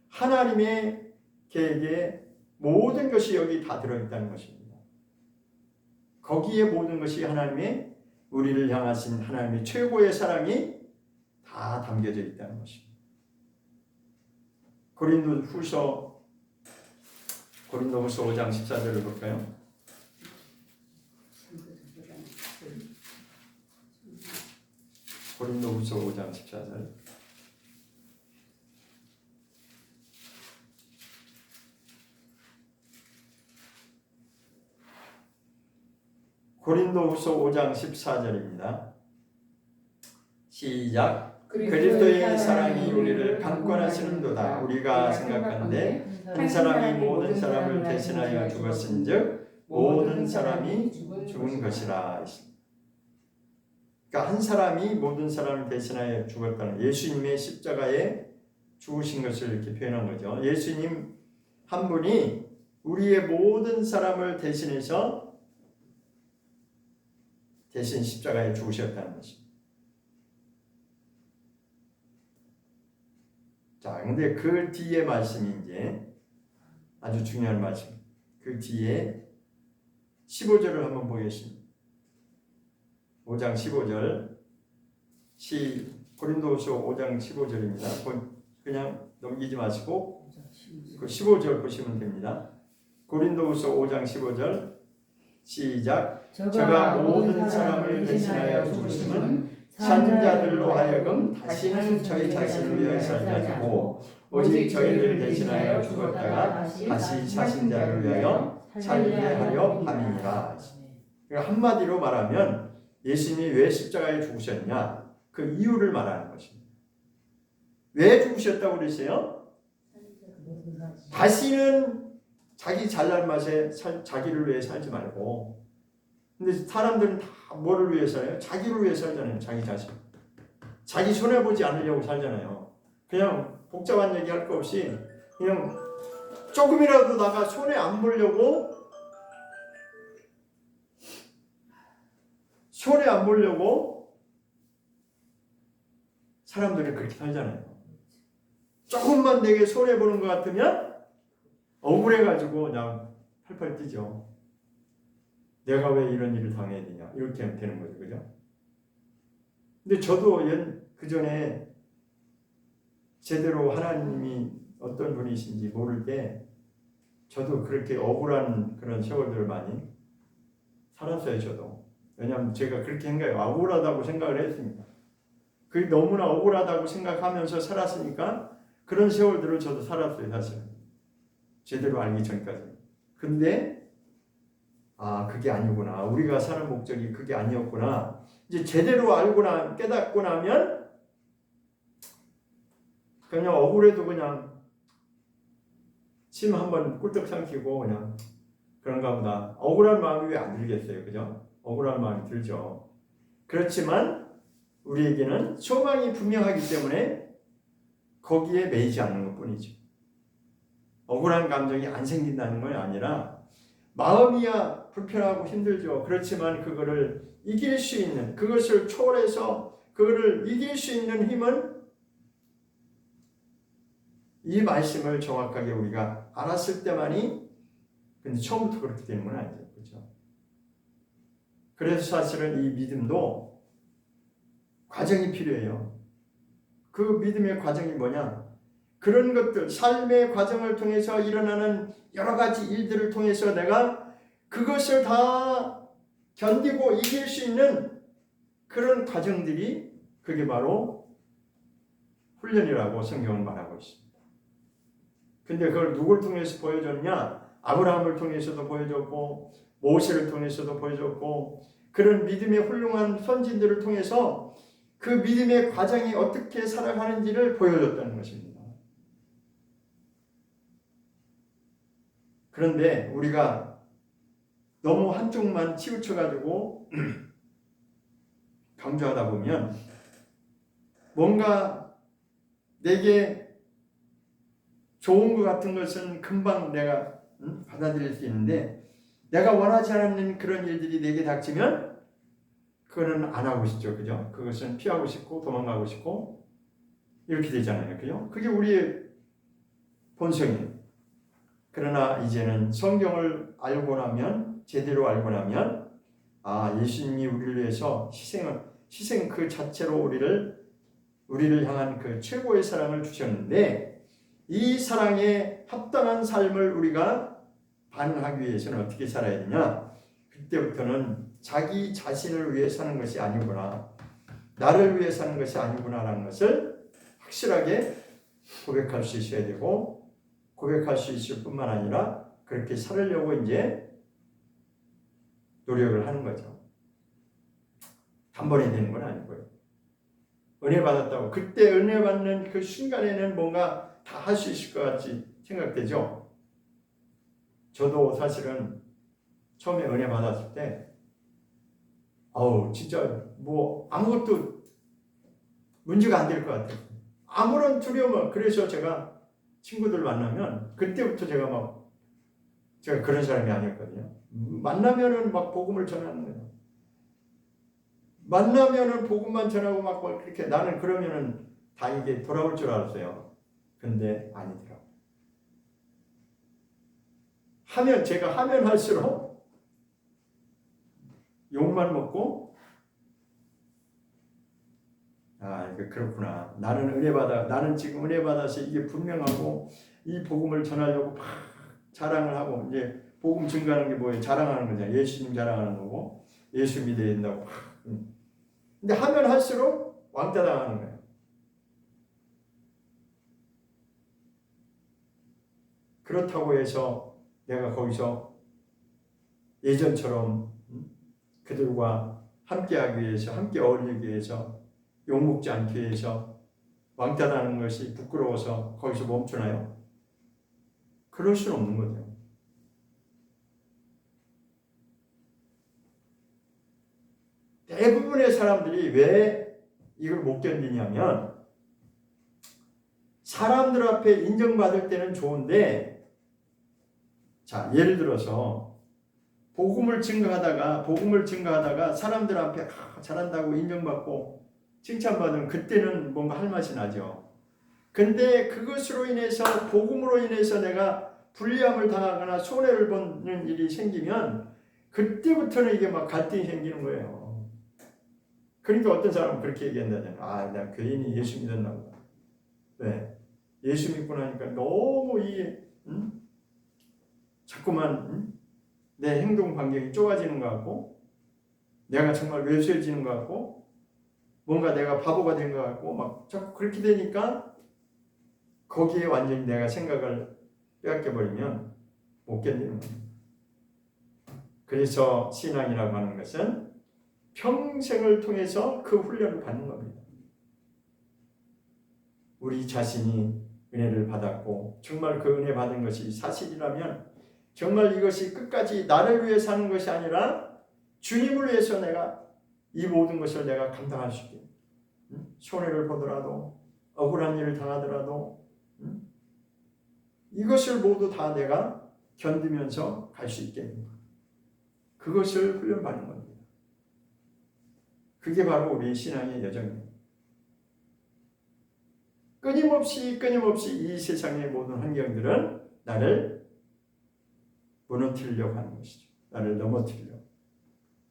[SPEAKER 1] 하나님의 계획에 모든 것이 여기 다 들어있다는 것입니다. 거기에 모든 것이 하나님의 우리를 향하신 하나님의 최고의 사랑이 다 담겨져 있다는 것입니다. 고린도후서 5장 14절을 볼까요? 고린도후서 5장 14절. 고린도후서 5장 14절입니다. 시작. 그리스도의 사랑이 우리를 강권하시는도다. 우리가 생각하는데 한 사람이 모든 사람을 대신하여 죽었은즉 모든 사람이 죽은 것이라. 그러니까 한 사람이 모든 사람을 대신하여 죽었다는 예수님의 십자가에 죽으신 것을 이렇게 표현한 거죠. 예수님 한 분이 우리의 모든 사람을 대신해서 대신 십자가에 죽으셨다는 것입니다. 자, 근데 그 뒤에 말씀이 이제 아주 중요한 말씀. 그 뒤에 15절을 한번 보겠습니다. 5장 15절. 고린도후서 5장 15절입니다. 그냥 넘기지 마시고 그 15절 보시면 됩니다. 고린도후서 5장 15절. 시작. 저가 모든 사람을 대신하여 죽으심은 산자들로 하여금 다시는 저희 자신을 위하여 살지 않고 오직 저희를 대신하여 죽었다가 다시 사신 자를 위하여 살게 하려 함이니라. 그러니까 한마디로 말하면 예수님이 왜 십자가에 죽으셨냐? 그 이유를 말하는 것입니다. 왜 죽으셨다고 그랬어요? 다시는 자기 잘난 맛에 자기를 위해 살지 말고. 근데 사람들은 다 뭐를 위해 살아요? 자기를 위해 살잖아요. 자기 자신. 자기 손해보지 않으려고 살잖아요. 그냥 복잡한 얘기 할 거 없이 그냥 조금이라도 나가 손해 안 보려고 사람들이 그렇게 살잖아요. 조금만 내게 손해보는 것 같으면 억울해가지고 그냥 팔팔 뛰죠. 내가 왜 이런 일을 당해야 되냐 이렇게 되는 거죠. 그죠? 근데 저도 그 전에 제대로 하나님이 어떤 분이신지 모를 때 저도 그렇게 억울한 그런 세월들을 많이 살았어요. 저도. 왜냐하면 제가 그렇게 억울하다고 생각을 했습니다. 그게 너무나 억울하다고 생각하면서 살았으니까 그런 세월들을 저도 살았어요. 사실은. 제대로 알기 전까지. 근데 그게 아니구나. 우리가 사는 목적이 그게 아니었구나. 이제 제대로 알고나 깨닫고 나면 그냥 억울해도 그냥 침 한번 꿀떡 삼키고 그냥 그런가 보다. 억울한 마음이 왜 안 들겠어요. 그죠? 억울한 마음이 들죠. 그렇지만 우리에게는 소망이 분명하기 때문에 거기에 매이지 않는 것뿐이죠. 억울한 감정이 안 생긴다는 건 아니라 마음이야 불편하고 힘들죠. 그렇지만 그거를 이길 수 있는, 그것을 초월해서 그거를 이길 수 있는 힘은 이 말씀을 정확하게 우리가 알았을 때만이, 근데 처음부터 그렇게 되는 건 아니죠. 그렇죠? 그래서 사실은 이 믿음도 과정이 필요해요. 그 믿음의 과정이 뭐냐? 그런 것들, 삶의 과정을 통해서 일어나는 여러 가지 일들을 통해서 내가 그것을 다 견디고 이길 수 있는 그런 과정들이 그게 바로 훈련이라고 성경은 말하고 있습니다. 근데 그걸 누굴 통해서 보여줬냐? 아브라함을 통해서도 보여줬고 모세를 통해서도 보여줬고 그런 믿음의 훌륭한 선진들을 통해서 그 믿음의 과정이 어떻게 살아가는지를 보여줬다는 것입니다. 그런데 우리가 너무 한쪽만 치우쳐가지고 강조하다 보면 뭔가 내게 좋은 것 같은 것은 금방 내가 받아들일 수 있는데 내가 원하지 않는 그런 일들이 내게 닥치면 그거는 안 하고 싶죠. 그죠? 그것은 피하고 싶고 도망가고 싶고 이렇게 되잖아요. 그죠? 그게 우리의 본성이에요. 그러나 이제는 성경을 알고 나면 제대로 알고 나면 예수님이 우리를 위해서 희생 그 자체로 우리를 향한 그 최고의 사랑을 주셨는데 이 사랑에 합당한 삶을 우리가 반응하기 위해서는 어떻게 살아야 되냐? 그때부터는 자기 자신을 위해 사는 것이 아니구나, 나를 위해 사는 것이 아니구나라는 것을 확실하게 고백할 수 있어야 되고, 고백할 수 있을 뿐만 아니라 그렇게 살으려고 이제 노력을 하는 거죠. 단번에 되는 건 아니고요. 은혜 받았다고 그때 은혜 받는 그 순간에는 뭔가 다 할 수 있을 것 같이 생각되죠. 저도 사실은 처음에 은혜 받았을 때 진짜 뭐 아무것도 문제가 안 될 것 같아요. 아무런 두려움. 그래서 제가 친구들 만나면 그때부터 제가 그런 사람이 아니었거든요. 만나면은 막 복음을 전하는 거예요. 만나면은 복음만 전하고 막 그렇게 나는 그러면은 다 이게 돌아올 줄 알았어요. 근데 아니더라고요. 제가 하면 할수록 욕만 먹고 이거 그렇구나. 나는 지금 은혜 받아서 이게 분명하고 이 복음을 전하려고 막 자랑을 하고 이제 복음 증거하는 게 뭐예요? 자랑하는 거잖아요. 예수님 자랑하는 거고 예수 믿어야 된다고. 근데 하면 할수록 왕따 당하는 거예요. 그렇다고 해서 내가 거기서 예전처럼 그들과 함께하기 위해서, 함께 어울리기 위해서, 욕먹지 않기 위해서 왕따 당하는 것이 부끄러워서 거기서 멈추나요? 그럴 수는 없는 거죠. 대부분의 사람들이 왜 이걸 못 견디냐면 사람들 앞에 인정받을 때는 좋은데, 예를 들어서 복음을 증거하다가 사람들 앞에 잘한다고 인정받고 칭찬받으면 그때는 뭔가 할 맛이 나죠. 근데 그것으로 인해서 복음으로 인해서 내가 불리함을 당하거나 손해를 보는 일이 생기면 그때부터는 이게 막 갈등이 생기는 거예요. 그러니까 어떤 사람은 그렇게 얘기한다잖아요. 나 괜히 예수 믿었나. 왜? 예수 믿고 나니까 너무 자꾸만 내 행동 반경이 좁아지는 것 같고 내가 정말 외소해지는 것 같고 뭔가 내가 바보가 된 것 같고 막 자꾸 그렇게 되니까 거기에 완전히 내가 생각을 빼앗겨버리면 못 견디는 겁니다. 그래서 신앙이라고 하는 것은 평생을 통해서 그 훈련을 받는 겁니다. 우리 자신이 은혜를 받았고 정말 그 은혜 받은 것이 사실이라면 정말 이것이 끝까지 나를 위해 사는 것이 아니라 주님을 위해서 내가 이 모든 것을 내가 감당할 수 있게, 손해를 보더라도 억울한 일을 당하더라도 이것을 모두 다 내가 견디면서 갈 수 있게, 그것을 훈련받는 겁니다. 그게 바로 우리 신앙의 여정입니다. 끊임없이 이 세상의 모든 환경들은 나를 무너뜨리려고 하는 것이죠. 나를 넘어뜨리려고,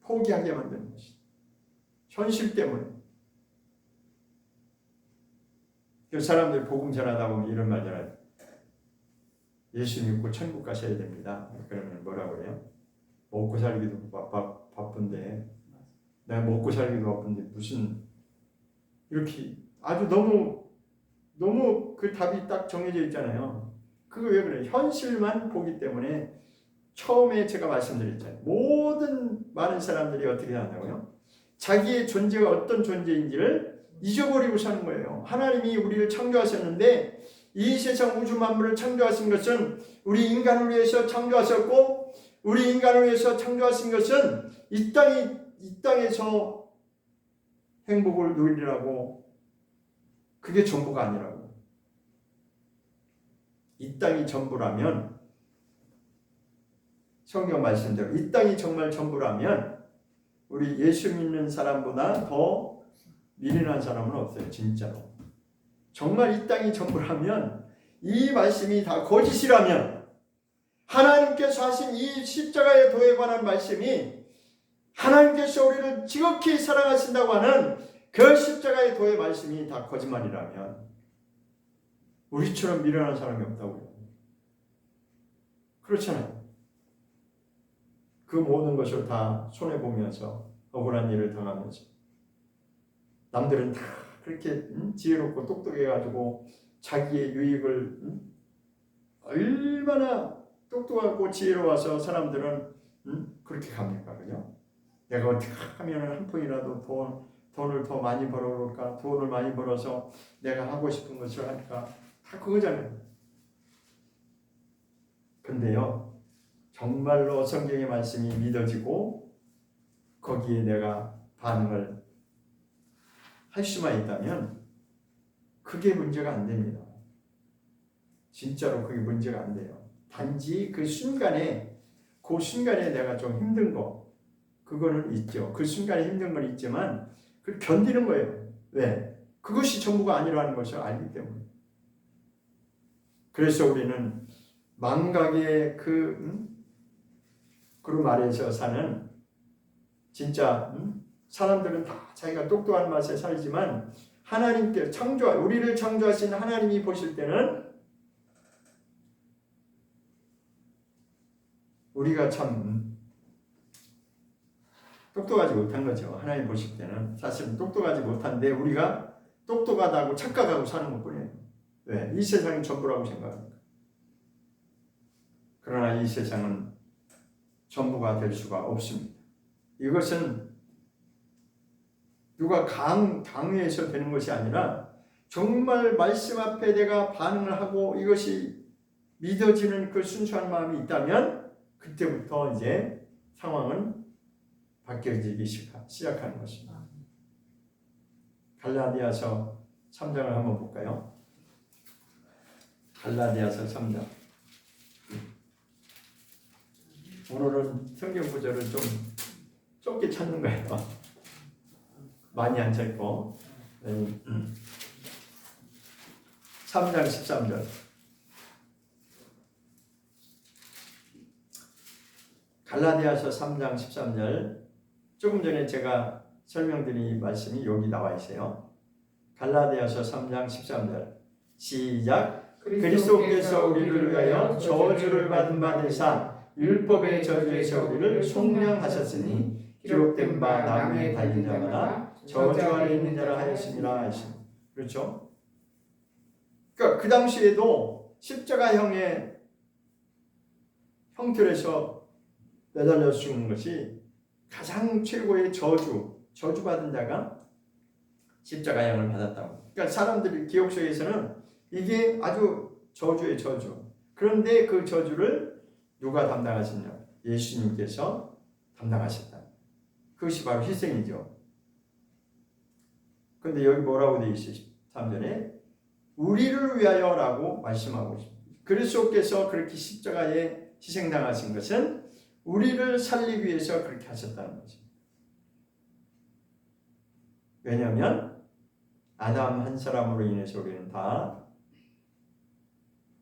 [SPEAKER 1] 포기하게 만드는 것이죠. 현실 때문에. 그 사람들 복음 전하다 보면 이런 말 전하죠. 예수 믿고 천국 가셔야 됩니다. 그러면 뭐라고 해요? 먹고 살기도 바쁜데 내가 먹고 살기도 바쁜데 무슨 이렇게 아주 너무 그 답이 딱 정해져 있잖아요. 그거 왜 그래요? 현실만 보기 때문에 처음에 제가 말씀드렸잖아요. 모든 많은 사람들이 어떻게 한다고요? 자기의 존재가 어떤 존재인지를 잊어버리고 사는 거예요. 하나님이 우리를 창조하셨는데 이 세상 우주 만물을 창조하신 것은 우리 인간을 위해서 창조하셨고, 우리 인간을 위해서 창조하신 것은 이 땅에서 행복을 누리라고, 그게 전부가 아니라고. 이 땅이 전부라면, 성경 말씀대로 이 땅이 정말 전부라면 우리 예수 믿는 사람보다 더 미련한 사람은 없어요. 진짜로. 정말 이 땅이 전부라면, 이 말씀이 다 거짓이라면, 하나님께서 하신 이 십자가의 도에 관한 말씀이 하나님께서 우리를 지극히 사랑하신다고 하는 그 십자가의 도의 말씀이 다 거짓말이라면 우리처럼 미련한 사람이 없다고요. 그렇잖아요. 그 모든 것을 다 손해보면서 억울한 일을 당하면서 남들은 다 그렇게 지혜롭고 똑똑해가지고 자기의 유익을 얼마나 똑똑하고 지혜로워서 사람들은 그렇게 갑니까? 그죠? 내가 어떻게 하면 한 푼이라도 돈을 더 많이 벌어올까? 돈을 많이 벌어서 내가 하고 싶은 것을 할까? 다 그거잖아요. 근데요, 정말로 성경의 말씀이 믿어지고 거기에 내가 반응을 할 수만 있다면 그게 문제가 안 됩니다. 진짜로 그게 문제가 안 돼요. 단지 그 순간에 내가 좀 힘든 거, 그거는 있죠. 그 순간에 힘든 건 있지만 그걸 견디는 거예요. 왜? 그것이 전부가 아니라는 것을 알기 때문에. 그래서 우리는 망각의 그룹 아래에서 사는 진짜 사람들은 다 자기가 똑똑한 맛에 살지만 하나님께 우리를 창조하신 하나님이 보실 때는 우리가 참 똑똑하지 못한 거죠. 하나님 보실 때는 사실은 똑똑하지 못한데 우리가 똑똑하다고 착각하고 사는 것뿐이에요. 왜? 이 세상이 전부라고 생각합니다. 그러나 이 세상은 전부가 될 수가 없습니다. 이것은 누가 강요해서 되는 것이 아니라 정말 말씀 앞에 내가 반응을 하고 이것이 믿어지는 그 순수한 마음이 있다면 그때부터 이제 상황은 바뀌어지기 시작하는 것입니다. 갈라디아서 3장을 한번 볼까요? 갈라디아서 3장. 오늘은 성경 구절을 좀 좁게 찾는 거예요. 많이 안 찾고 3장 13절. 갈라디아서 3장 13절. 조금 전에 제가 설명드린 말씀이 여기 나와 있어요. 갈라디아서 3장 13절. 시작. 그리스도께서 우리를 위하여 저주를 받은 바 되사 율법의 저주에서 우리를 속량하셨으니 기록된 바 나무에 달린 자마다 저주 아래 있는 자라 하였습니다. 하였습니다. 그렇죠? 그러니까 그 당시에도 십자가형의 형틀에서 매달려 죽는 것이 가장 최고의 저주받은 자가 십자가형을 받았다고. 그러니까 사람들이 기억 속에서는 이게 아주 저주의 저주. 그런데 그 저주를 누가 담당하셨냐? 예수님께서 담당하셨다. 그것이 바로 희생이죠. 그런데 여기 뭐라고 되어 있어요? 3절에 우리를 위하여라고 말씀하고 있습니다. 그리스도께서 그렇게 십자가에 희생당하신 것은 우리를 살리기 위해서 그렇게 하셨다는 거죠. 왜냐하면 아담 한 사람으로 인해서 우리는 다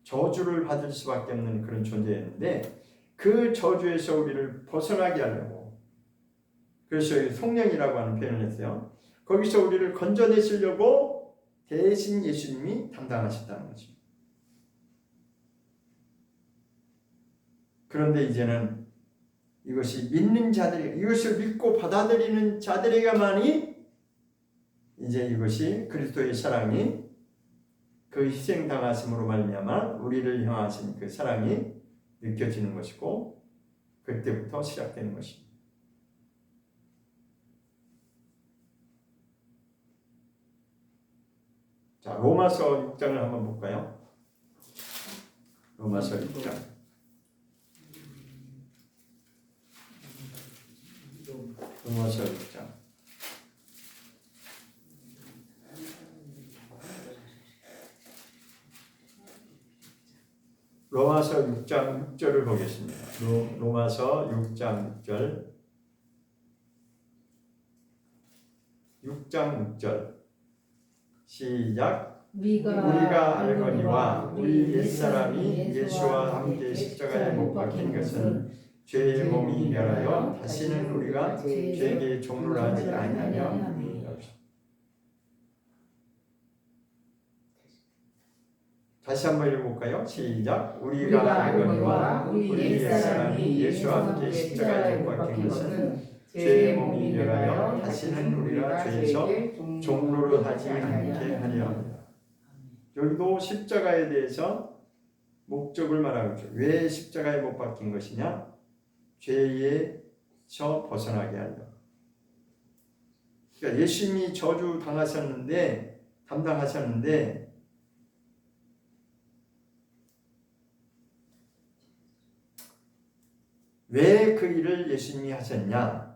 [SPEAKER 1] 저주를 받을 수밖에 없는 그런 존재였는데 그 저주에서 우리를 벗어나게 하려고, 그래서 여기 속량이라고 하는 표현을 했어요. 거기서 우리를 건져내시려고 대신 예수님이 담당하셨다는 거죠. 그런데 이제는 이것이 믿는 자들이, 이것을 믿고 받아들이는 자들에게만이 이제 이것이 그리스도의 사랑이, 그 희생당하심으로 말미암아 우리를 향하신 그 사랑이 느껴지는 것이고 그때부터 시작되는 것입니다. 자, 로마서 6장을 한번 볼까요? 로마서 6장. 로마서 6장. 로마서 6장 6절을 보겠습니다. 로마서 6장 6절. 6장 6절. 시작. 우리가 알거니와 우리 옛사람이 예수와 함께 십자가에 못 박힌 것은 죄의 몸이 멸하여 다시는 우리가 죄에게 종로를 하지 아니하며. 다시 한번 읽어볼까요? 시작. 우리가 알거니와 우리 옛사람이 예수와 함께 십자가에 못 박힌 것은 죄의 몸이 멸하여 다시는 우리가 죄에서 종로를 하지 않게 하려 합니다. 여기도 십자가에 대해서 목적을 말하고 있죠. 왜 십자가에 못 박힌 것이냐? 죄에서 벗어나게 하려. 그러니까 예수님이 저주 담당하셨는데 왜 그 일을 예수님이 하셨냐?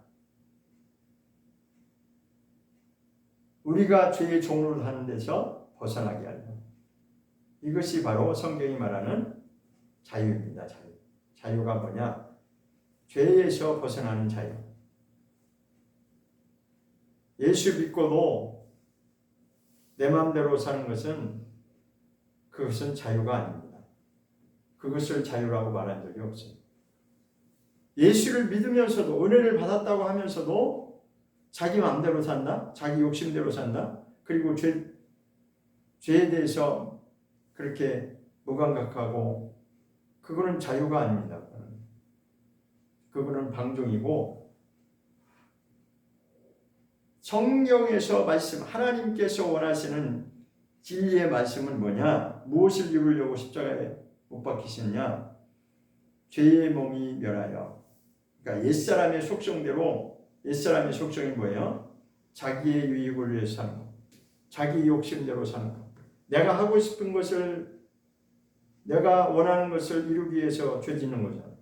[SPEAKER 1] 우리가 죄의 종로를 하는 데서 벗어나게 하려. 이것이 바로 성경이 말하는 자유입니다. 자유가 뭐냐? 죄에서 벗어나는 자유. 예수 믿고도 내 마음대로 사는 그것은 자유가 아닙니다. 그것을 자유라고 말한 적이 없어요. 예수를 믿으면서도 은혜를 받았다고 하면서도 자기 마음대로 산다? 자기 욕심대로 산다? 그리고 죄에 대해서 그렇게 무감각하고 그거는 자유가 아닙니다. 그거는 방종이고 성경에서 하나님께서 원하시는 진리의 말씀은 뭐냐? 무엇을 이루려고 십자가에 못 박히셨냐? 죄의 몸이 멸하여. 그러니까 옛사람의 속성이 뭐예요? 자기의 유익을 위해서 사는 것. 자기 욕심대로 사는 것. 내가 하고 싶은 것을, 내가 원하는 것을 이루기 위해서 죄 짓는 거잖아요.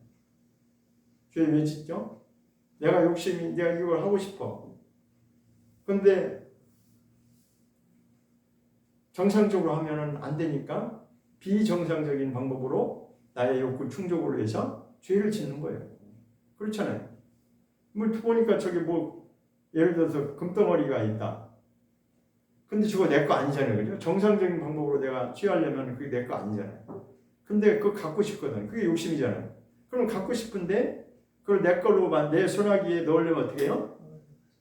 [SPEAKER 1] 죄 왜 짓죠? 내가 이걸 하고 싶어. 그런데 정상적으로 하면은 안 되니까 비정상적인 방법으로 나의 욕구 충족을 위해서 죄를 짓는 거예요. 그렇잖아요. 보니까 저기 예를 들어서 금덩어리가 있다. 근데 저거 내 거 아니잖아요. 그죠? 정상적인 방법으로 내가 취하려면 그게 내 거 아니잖아요. 근데 그거 갖고 싶거든. 그게 욕심이잖아요. 그럼 갖고 싶은데 그걸 내 걸로 내 손아귀에 넣으려면 어떻게 해요?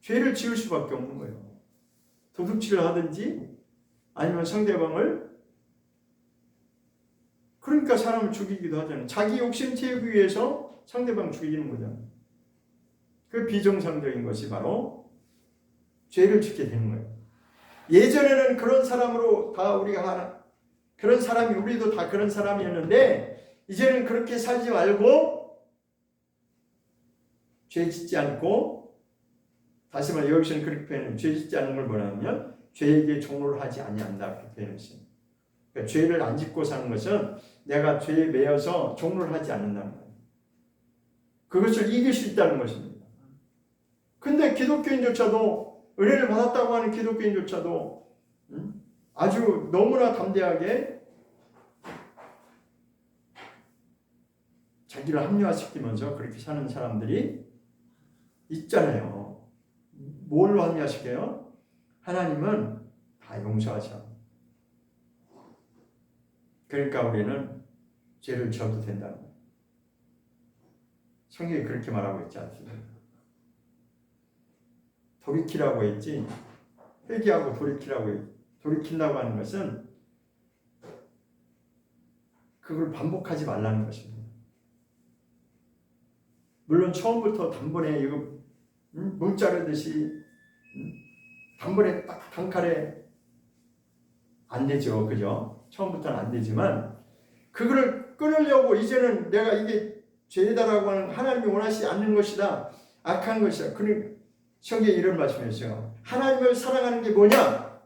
[SPEAKER 1] 죄를 지을 수밖에 없는 거예요. 도둑질을 하든지 아니면 상대방을, 그러니까 사람을 죽이기도 하잖아요. 자기 욕심 채우기 위해서 상대방 죽이는 거잖아요. 그 비정상적인 것이 바로 죄를 짓게 되는 거예요. 예전에는 그런 사람으로 다 우리가 그런 사람이, 우리도 다 그런 사람이었는데 이제는 그렇게 살지 말고 죄 짓지 않고, 다시 말해 여기서는 그렇게 표현해요. 죄 짓지 않는 걸 뭐냐면 죄에게 종로를 하지 아니한다, 그렇게 표현했어요. 그러니까 죄를 안 짓고 사는 것은 내가 죄에 매여서 종로를 하지 않는다는 거예요. 그것을 이길 수 있다는 것입니다. 근데 기독교인조차도, 은혜를 받았다고 하는 기독교인조차도 아주 너무나 담대하게 자기를 합리화시키면서 그렇게 사는 사람들이 있잖아요. 뭘로 합리화시켜요? 하나님은 다 용서하셔. 그러니까 우리는 죄를 지어도 된다는 거예요. 성경이 그렇게 말하고 있지 않습니까? 돌이키라고 했지, 회개하고 돌이킨다고 하는 것은 그걸 반복하지 말라는 것입니다. 물론 처음부터 단번에 이거 물 자르듯이 단번에 딱 단칼에 안 되죠, 그죠? 처음부터는 안 되지만 그거를 끊으려고 이제는 내가 이게 죄다라고 하는, 하나님이 원하지 않는 것이다, 악한 것이다. 그러니 성경에 이런 말씀이었어요. 하나님을 사랑하는 게 뭐냐?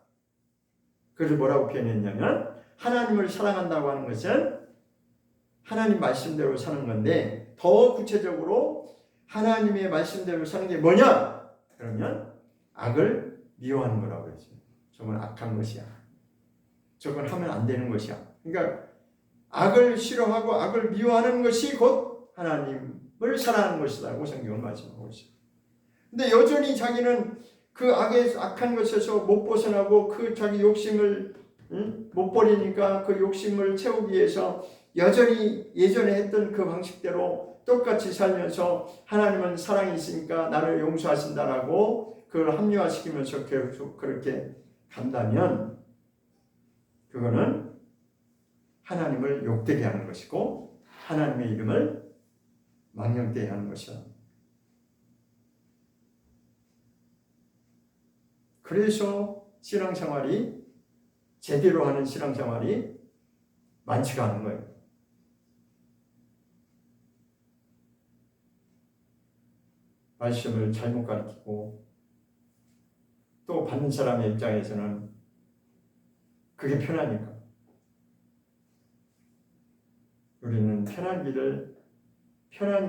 [SPEAKER 1] 그래서 뭐라고 표현했냐면 하나님을 사랑한다고 하는 것은 하나님 말씀대로 사는 건데 더 구체적으로 하나님의 말씀대로 사는 게 뭐냐? 그러면 악을 미워하는 거라고 했어요. 저건 악한 것이야. 저건 하면 안 되는 것이야. 그러니까 악을 싫어하고 악을 미워하는 것이 곧 하나님을 사랑하는 것이라고 성경은 말씀하고 있어요. 근데 여전히 자기는 그 악한 것에서 못 벗어나고 그 자기 욕심을 못 버리니까 그 욕심을 채우기 위해서 여전히 예전에 했던 그 방식대로 똑같이 살면서 하나님은 사랑이 있으니까 나를 용서하신다라고 그걸 합리화시키면서 계속 그렇게 간다면 그거는 하나님을 욕되게 하는 것이고 하나님의 이름을 망령되게 하는 것이야. 그래서 신앙생활이 제대로 하는 신앙생활이 많지가 않은 거예요. 말씀을 잘못 가르치고 또 받는 사람의 입장에서는 그게 편하니까 우리는 편한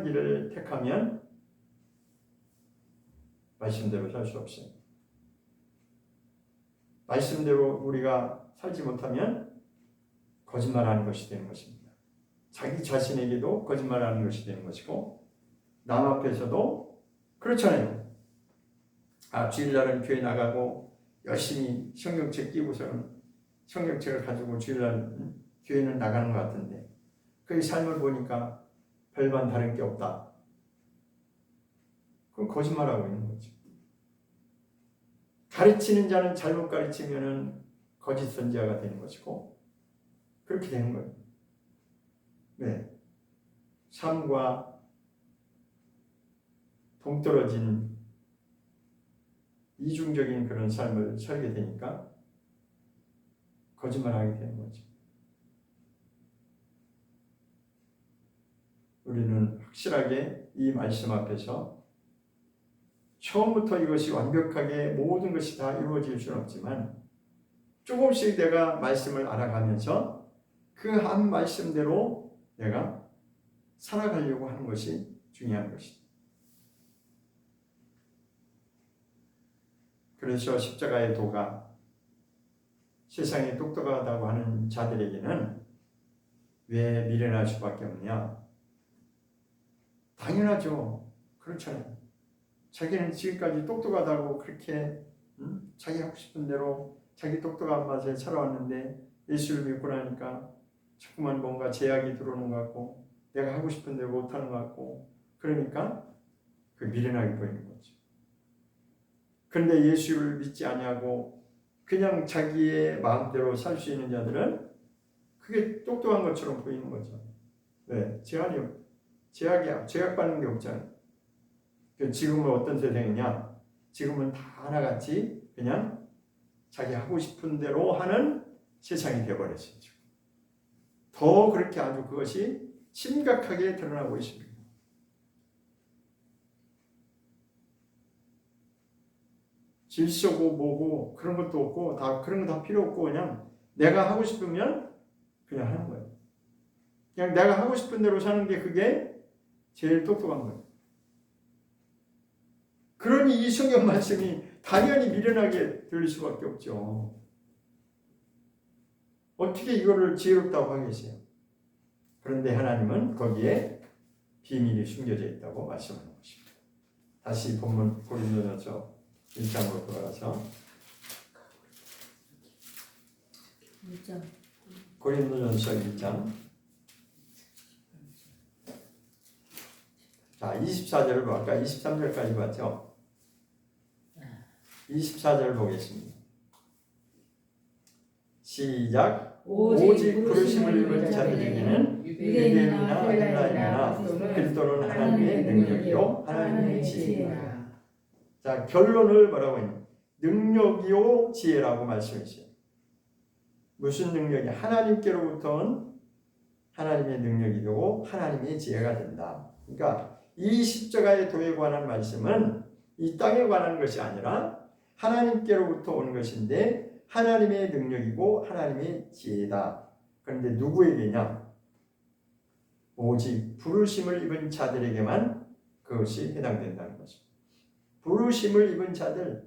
[SPEAKER 1] 길을 택하면 말씀대로 살 수 없어요. 말씀대로 우리가 살지 못하면 거짓말하는 것이 되는 것입니다. 자기 자신에게도 거짓말하는 것이 되는 것이고 남 앞에서도 그렇잖아요. 주일날은 교회 나가고 열심히 성경책 끼고서는 성경책을 가지고 주일날 교회는 나가는 것 같은데 그 삶을 보니까 별반 다른 게 없다. 그건 거짓말하고 있는 거죠. 가르치는 자는 잘못 가르치면은 거짓 선지자가 되는 것이고 그렇게 되는 거예요. 네. 삶과 동떨어진 이중적인 그런 삶을 살게 되니까 거짓말하게 되는 거죠. 우리는 확실하게 이 말씀 앞에서 처음부터 이것이 완벽하게 모든 것이 다 이루어질 수는 없지만 조금씩 내가 말씀을 알아가면서 그 한 말씀대로 내가 살아가려고 하는 것이 중요한 것이다. 그래서 십자가의 도가 세상에 똑똑하다고 하는 자들에게는 왜 미련할 수밖에 없냐? 당연하죠. 그렇잖아요. 자기는 지금까지 똑똑하다고 그렇게 자기 하고 싶은 대로 자기 똑똑한 맛에 살아왔는데 예수를 믿고 나니까 자꾸만 뭔가 제약이 들어오는 것 같고 내가 하고 싶은 대로 못하는 것 같고 그러니까 그 미련하게 보이는 거죠. 그런데 예수를 믿지 아니하고 그냥 자기의 마음대로 살 수 있는 자들은 그게 똑똑한 것처럼 보이는 거죠. 왜? 제약이야. 제약받는 게 없잖아요. 지금은 어떤 세상이냐? 지금은 다 하나같이 그냥 자기 하고 싶은 대로 하는 세상이 되어버렸어요. 더 그렇게 아주 그것이 심각하게 드러나고 있습니다. 질서고 뭐고 그런 것도 없고 다 그런 거 다 필요 없고 그냥 내가 하고 싶으면 그냥 하는 거예요. 그냥 내가 하고 싶은 대로 사는 게 그게 제일 똑똑한 거예요. 그러니 이 성경 말씀이 당연히 미련하게 들릴 수밖에 없죠. 어떻게 이거를 지혜롭다고 하겠어요? 그런데 하나님은 거기에 비밀이 숨겨져 있다고 말씀하는 것입니다. 다시 본문 고린도전서 1장으로 돌아가서 고린도전서 1장 자 24절을 봐. 아까 23절까지 봤죠? 24절 보겠습니다. 시작. 오직 부르심을 입은 자들에게는 유대인이나 헬라인이나 그리스도는 하나님의 능력이요 하나님의 지혜라. 자 결론을 뭐라고 했냐? 능력이요 지혜라고 말씀했어요. 무슨 능력이? 하나님께로부터 온 하나님의 능력이 되고 하나님의 지혜가 된다. 그러니까 이 십자가의 도에 관한 말씀은 이 땅에 관한 것이 아니라 하나님께로부터 온 것인데 하나님의 능력이고 하나님의 지혜다. 그런데 누구에게냐? 오직 부르심을 입은 자들에게만 그것이 해당된다는 것입니다. 부르심을 입은 자들,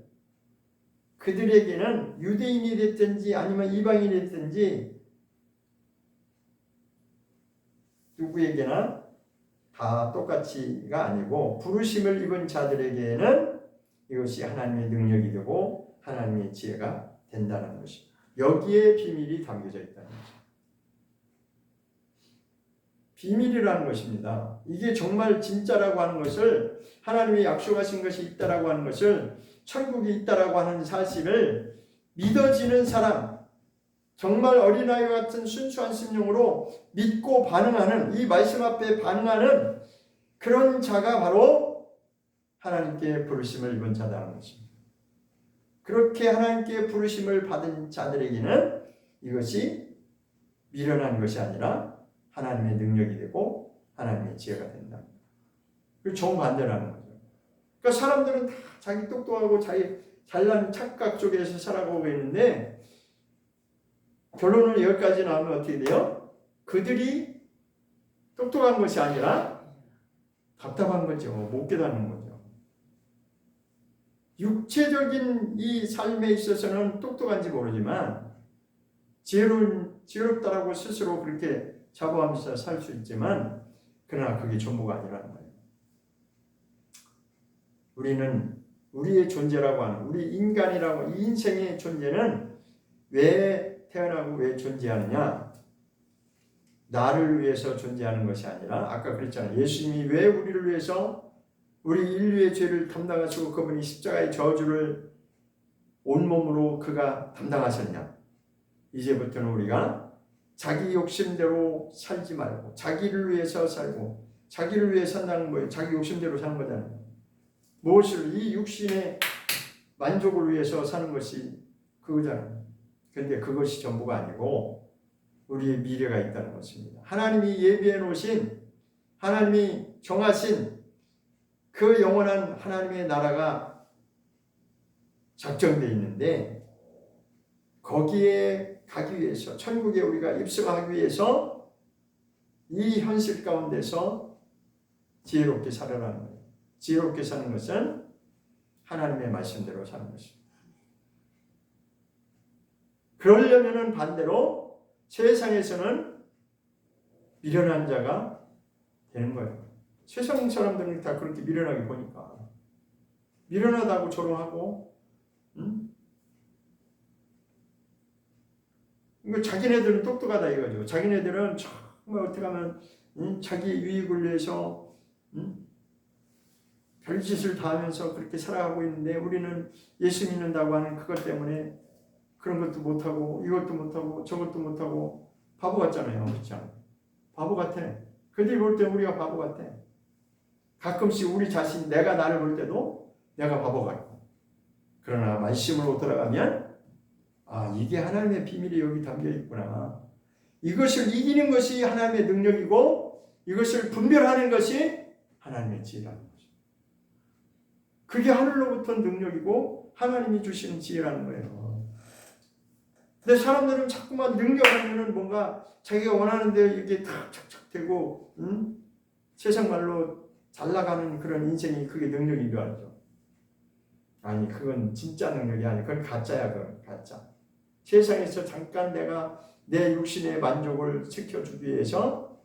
[SPEAKER 1] 그들에게는 유대인이 됐든지 아니면 이방인이 됐든지 누구에게나 다 똑같이가 아니고 부르심을 입은 자들에게는 이것이 하나님의 능력이 되고 하나님의 지혜가 된다는 것입니다. 여기에 비밀이 담겨져 있다는 것입니다. 비밀이라는 것입니다. 이게 정말 진짜라고 하는 것을, 하나님이 약속하신 것이 있다라고 하는 것을, 천국이 있다라고 하는 사실을 믿어지는 사람, 정말 어린아이와 같은 순수한 심령으로 믿고 반응하는, 이 말씀 앞에 반응하는 그런 자가 바로 하나님께 부르심을 입은 자라는 것입니다. 그렇게 하나님께 부르심을 받은 자들에게는 이것이 미련한 것이 아니라 하나님의 능력이 되고 하나님의 지혜가 된다. 그 정반대라는 거죠. 그러니까 사람들은 다 자기 똑똑하고 자기 잘난 착각 속에서 살아가고 있는데 결론은 여기까지 나오면 어떻게 돼요? 그들이 똑똑한 것이 아니라 답답한 거죠. 못 깨닫는 거죠. 육체적인 이 삶에 있어서는 똑똑한지 모르지만 지혜롭다라고 스스로 그렇게 자부하면서 살 수 있지만 그러나 그게 전부가 아니라는 거예요. 우리는 우리의 존재라고 하는, 우리 인간이라고, 이 인생의 존재는 왜 태어나고 왜 존재하느냐? 나를 위해서 존재하는 것이 아니라, 아까 그랬잖아요. 예수님이 왜 우리를 위해서 우리 인류의 죄를 담당하시고 그분이 십자가의 저주를 온몸으로 그가 담당하셨냐? 이제부터는 우리가 자기 욕심대로 살지 말고 자기를 위해서 살고, 자기를 위해 산다는 거예요. 자기 욕심대로 사는 거잖아요. 무엇을, 이 육신의 만족을 위해서 사는 것이 그거잖아요. 그런데 그것이 전부가 아니고 우리의 미래가 있다는 것입니다. 하나님이 예비해 놓으신, 하나님이 정하신 그 영원한 하나님의 나라가 작정되어 있는데 거기에 가기 위해서, 천국에 우리가 입성하기 위해서 이 현실 가운데서 지혜롭게 살아라는 거예요. 지혜롭게 사는 것은 하나님의 말씀대로 사는 것입니다. 그러려면은 반대로 세상에서는 미련한 자가 되는 거예요. 세상 사람들은 다 그렇게 미련하게 보니까 미련하다고 조롱하고, 자기네들은 똑똑하다 이거죠. 자기네들은 정말 어떻게 하면 자기 유익을 위해서 별짓을 다 하면서 그렇게 살아가고 있는데 우리는 예수 믿는다고 하는 그것 때문에 그런 것도 못하고 이것도 못하고 저것도 못하고 바보 같잖아요. 그렇지 않아요? 바보 같아. 그들이 볼 때 우리가 바보 같아. 가끔씩 우리 자신, 내가 나를 볼 때도 내가 바보 같고. 그러나 말씀으로 돌아가면 이게 하나님의 비밀이 여기 담겨 있구나. 이것을 이기는 것이 하나님의 능력이고 이것을 분별하는 것이 하나님의 지혜라는 거죠. 그게 하늘로부터 능력이고 하나님이 주시는 지혜라는 거예요. 근데 사람들은 자꾸만 능력하면은 뭔가 자기가 원하는 대로 이렇게 탁 착착 되고 세상 말로 잘 나가는 그런 인생이 그게 능력인 줄 알죠. 아니 그건 진짜 능력이 아니야. 그건 가짜야. 그건 가짜. 세상에서 잠깐 내가 내 육신의 만족을 지켜주기 위해서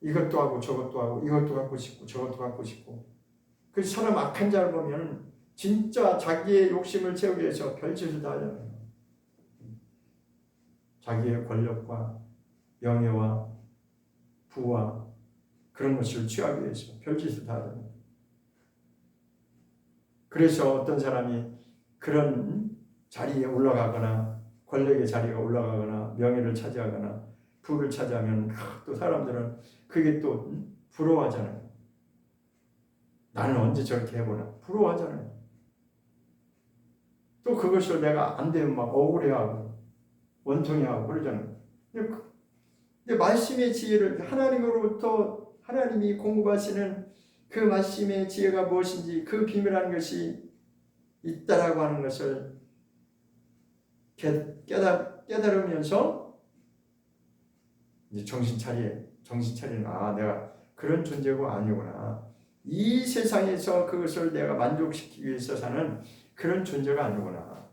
[SPEAKER 1] 이것도 하고 저것도 하고 이것도 갖고 싶고 저것도 갖고 싶고, 그 사람 악한 자를 보면 진짜 자기의 욕심을 채우기 위해서 별짓을 다 하잖아요. 자기의 권력과 명예와 부와 그런 것을 취하기 위해서 별짓을 다 하잖아요. 그래서 어떤 사람이 그런 자리에 올라가거나 권력의 자리가 올라가거나 명예를 차지하거나 부를 차지하면 또 사람들은 그게 또 부러워하잖아요. 나는 언제 저렇게 해보나 부러워하잖아요. 또 그것을 내가 안 되면 막 억울해하고 원통해하고 그러잖아요. 근데 말씀의 지혜를 하나님으로부터 하나님이 공급하시는 그 말씀의 지혜가 무엇인지 그 비밀한 것이 있다라고 하는 것을 깨달으면서 이제 정신 차리는 내가 그런 존재가 아니구나. 이 세상에서 그것을 내가 만족시키기 위해서 사는 그런 존재가 아니구나.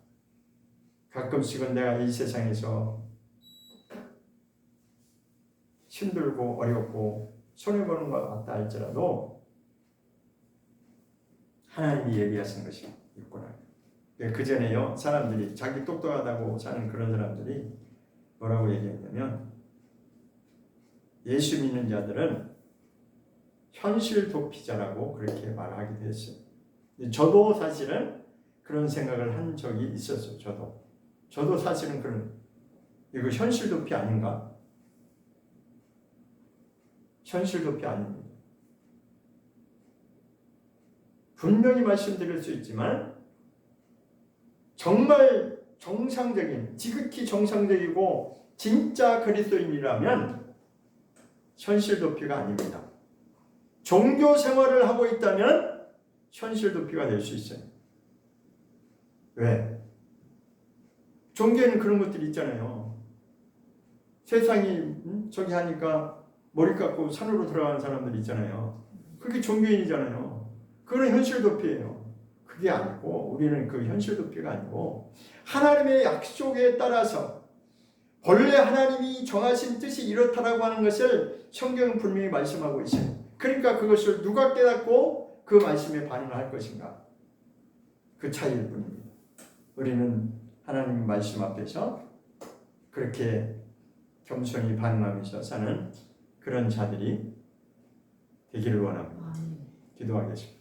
[SPEAKER 1] 가끔씩은 내가 이 세상에서 힘들고 어렵고 손해보는 것 같다 할지라도 하나님이 예비하신 것이 있구나. 그 전에요, 사람들이 자기 똑똑하다고 사는 그런 사람들이 뭐라고 얘기했냐면, 예수 믿는 자들은 현실 도피자라고 그렇게 말하기도 했어요. 저도 사실은 그런 생각을 한 적이 있었어요. 저도 사실은 이거 현실 도피 아닌가? 현실 도피 아닙니다. 분명히 말씀드릴 수 있지만 정말 정상적인, 지극히 정상적이고 진짜 그리스도인이라면 현실 도피가 아닙니다. 종교 생활을 하고 있다면 현실 도피가 될 수 있어요. 왜? 종교에는 그런 것들이 있잖아요. 세상이 저기 하니까 머리 깎고 산으로 들어가는 사람들이 있잖아요. 그게 종교인이잖아요. 그건 현실 도피예요. 그게 아니고, 우리는 그 현실 도피가 아니고 하나님의 약속에 따라서 본래 하나님이 정하신 뜻이 이렇다라고 하는 것을 성경은 분명히 말씀하고 있어요. 그러니까 그것을 누가 깨닫고 그 말씀에 반응할 것인가, 그 차이일 뿐입니다. 우리는 하나님 말씀 앞에서 그렇게 겸손히 반응하면서 사는 그런 자들이 되기를 원합니다. 기도하겠습니다.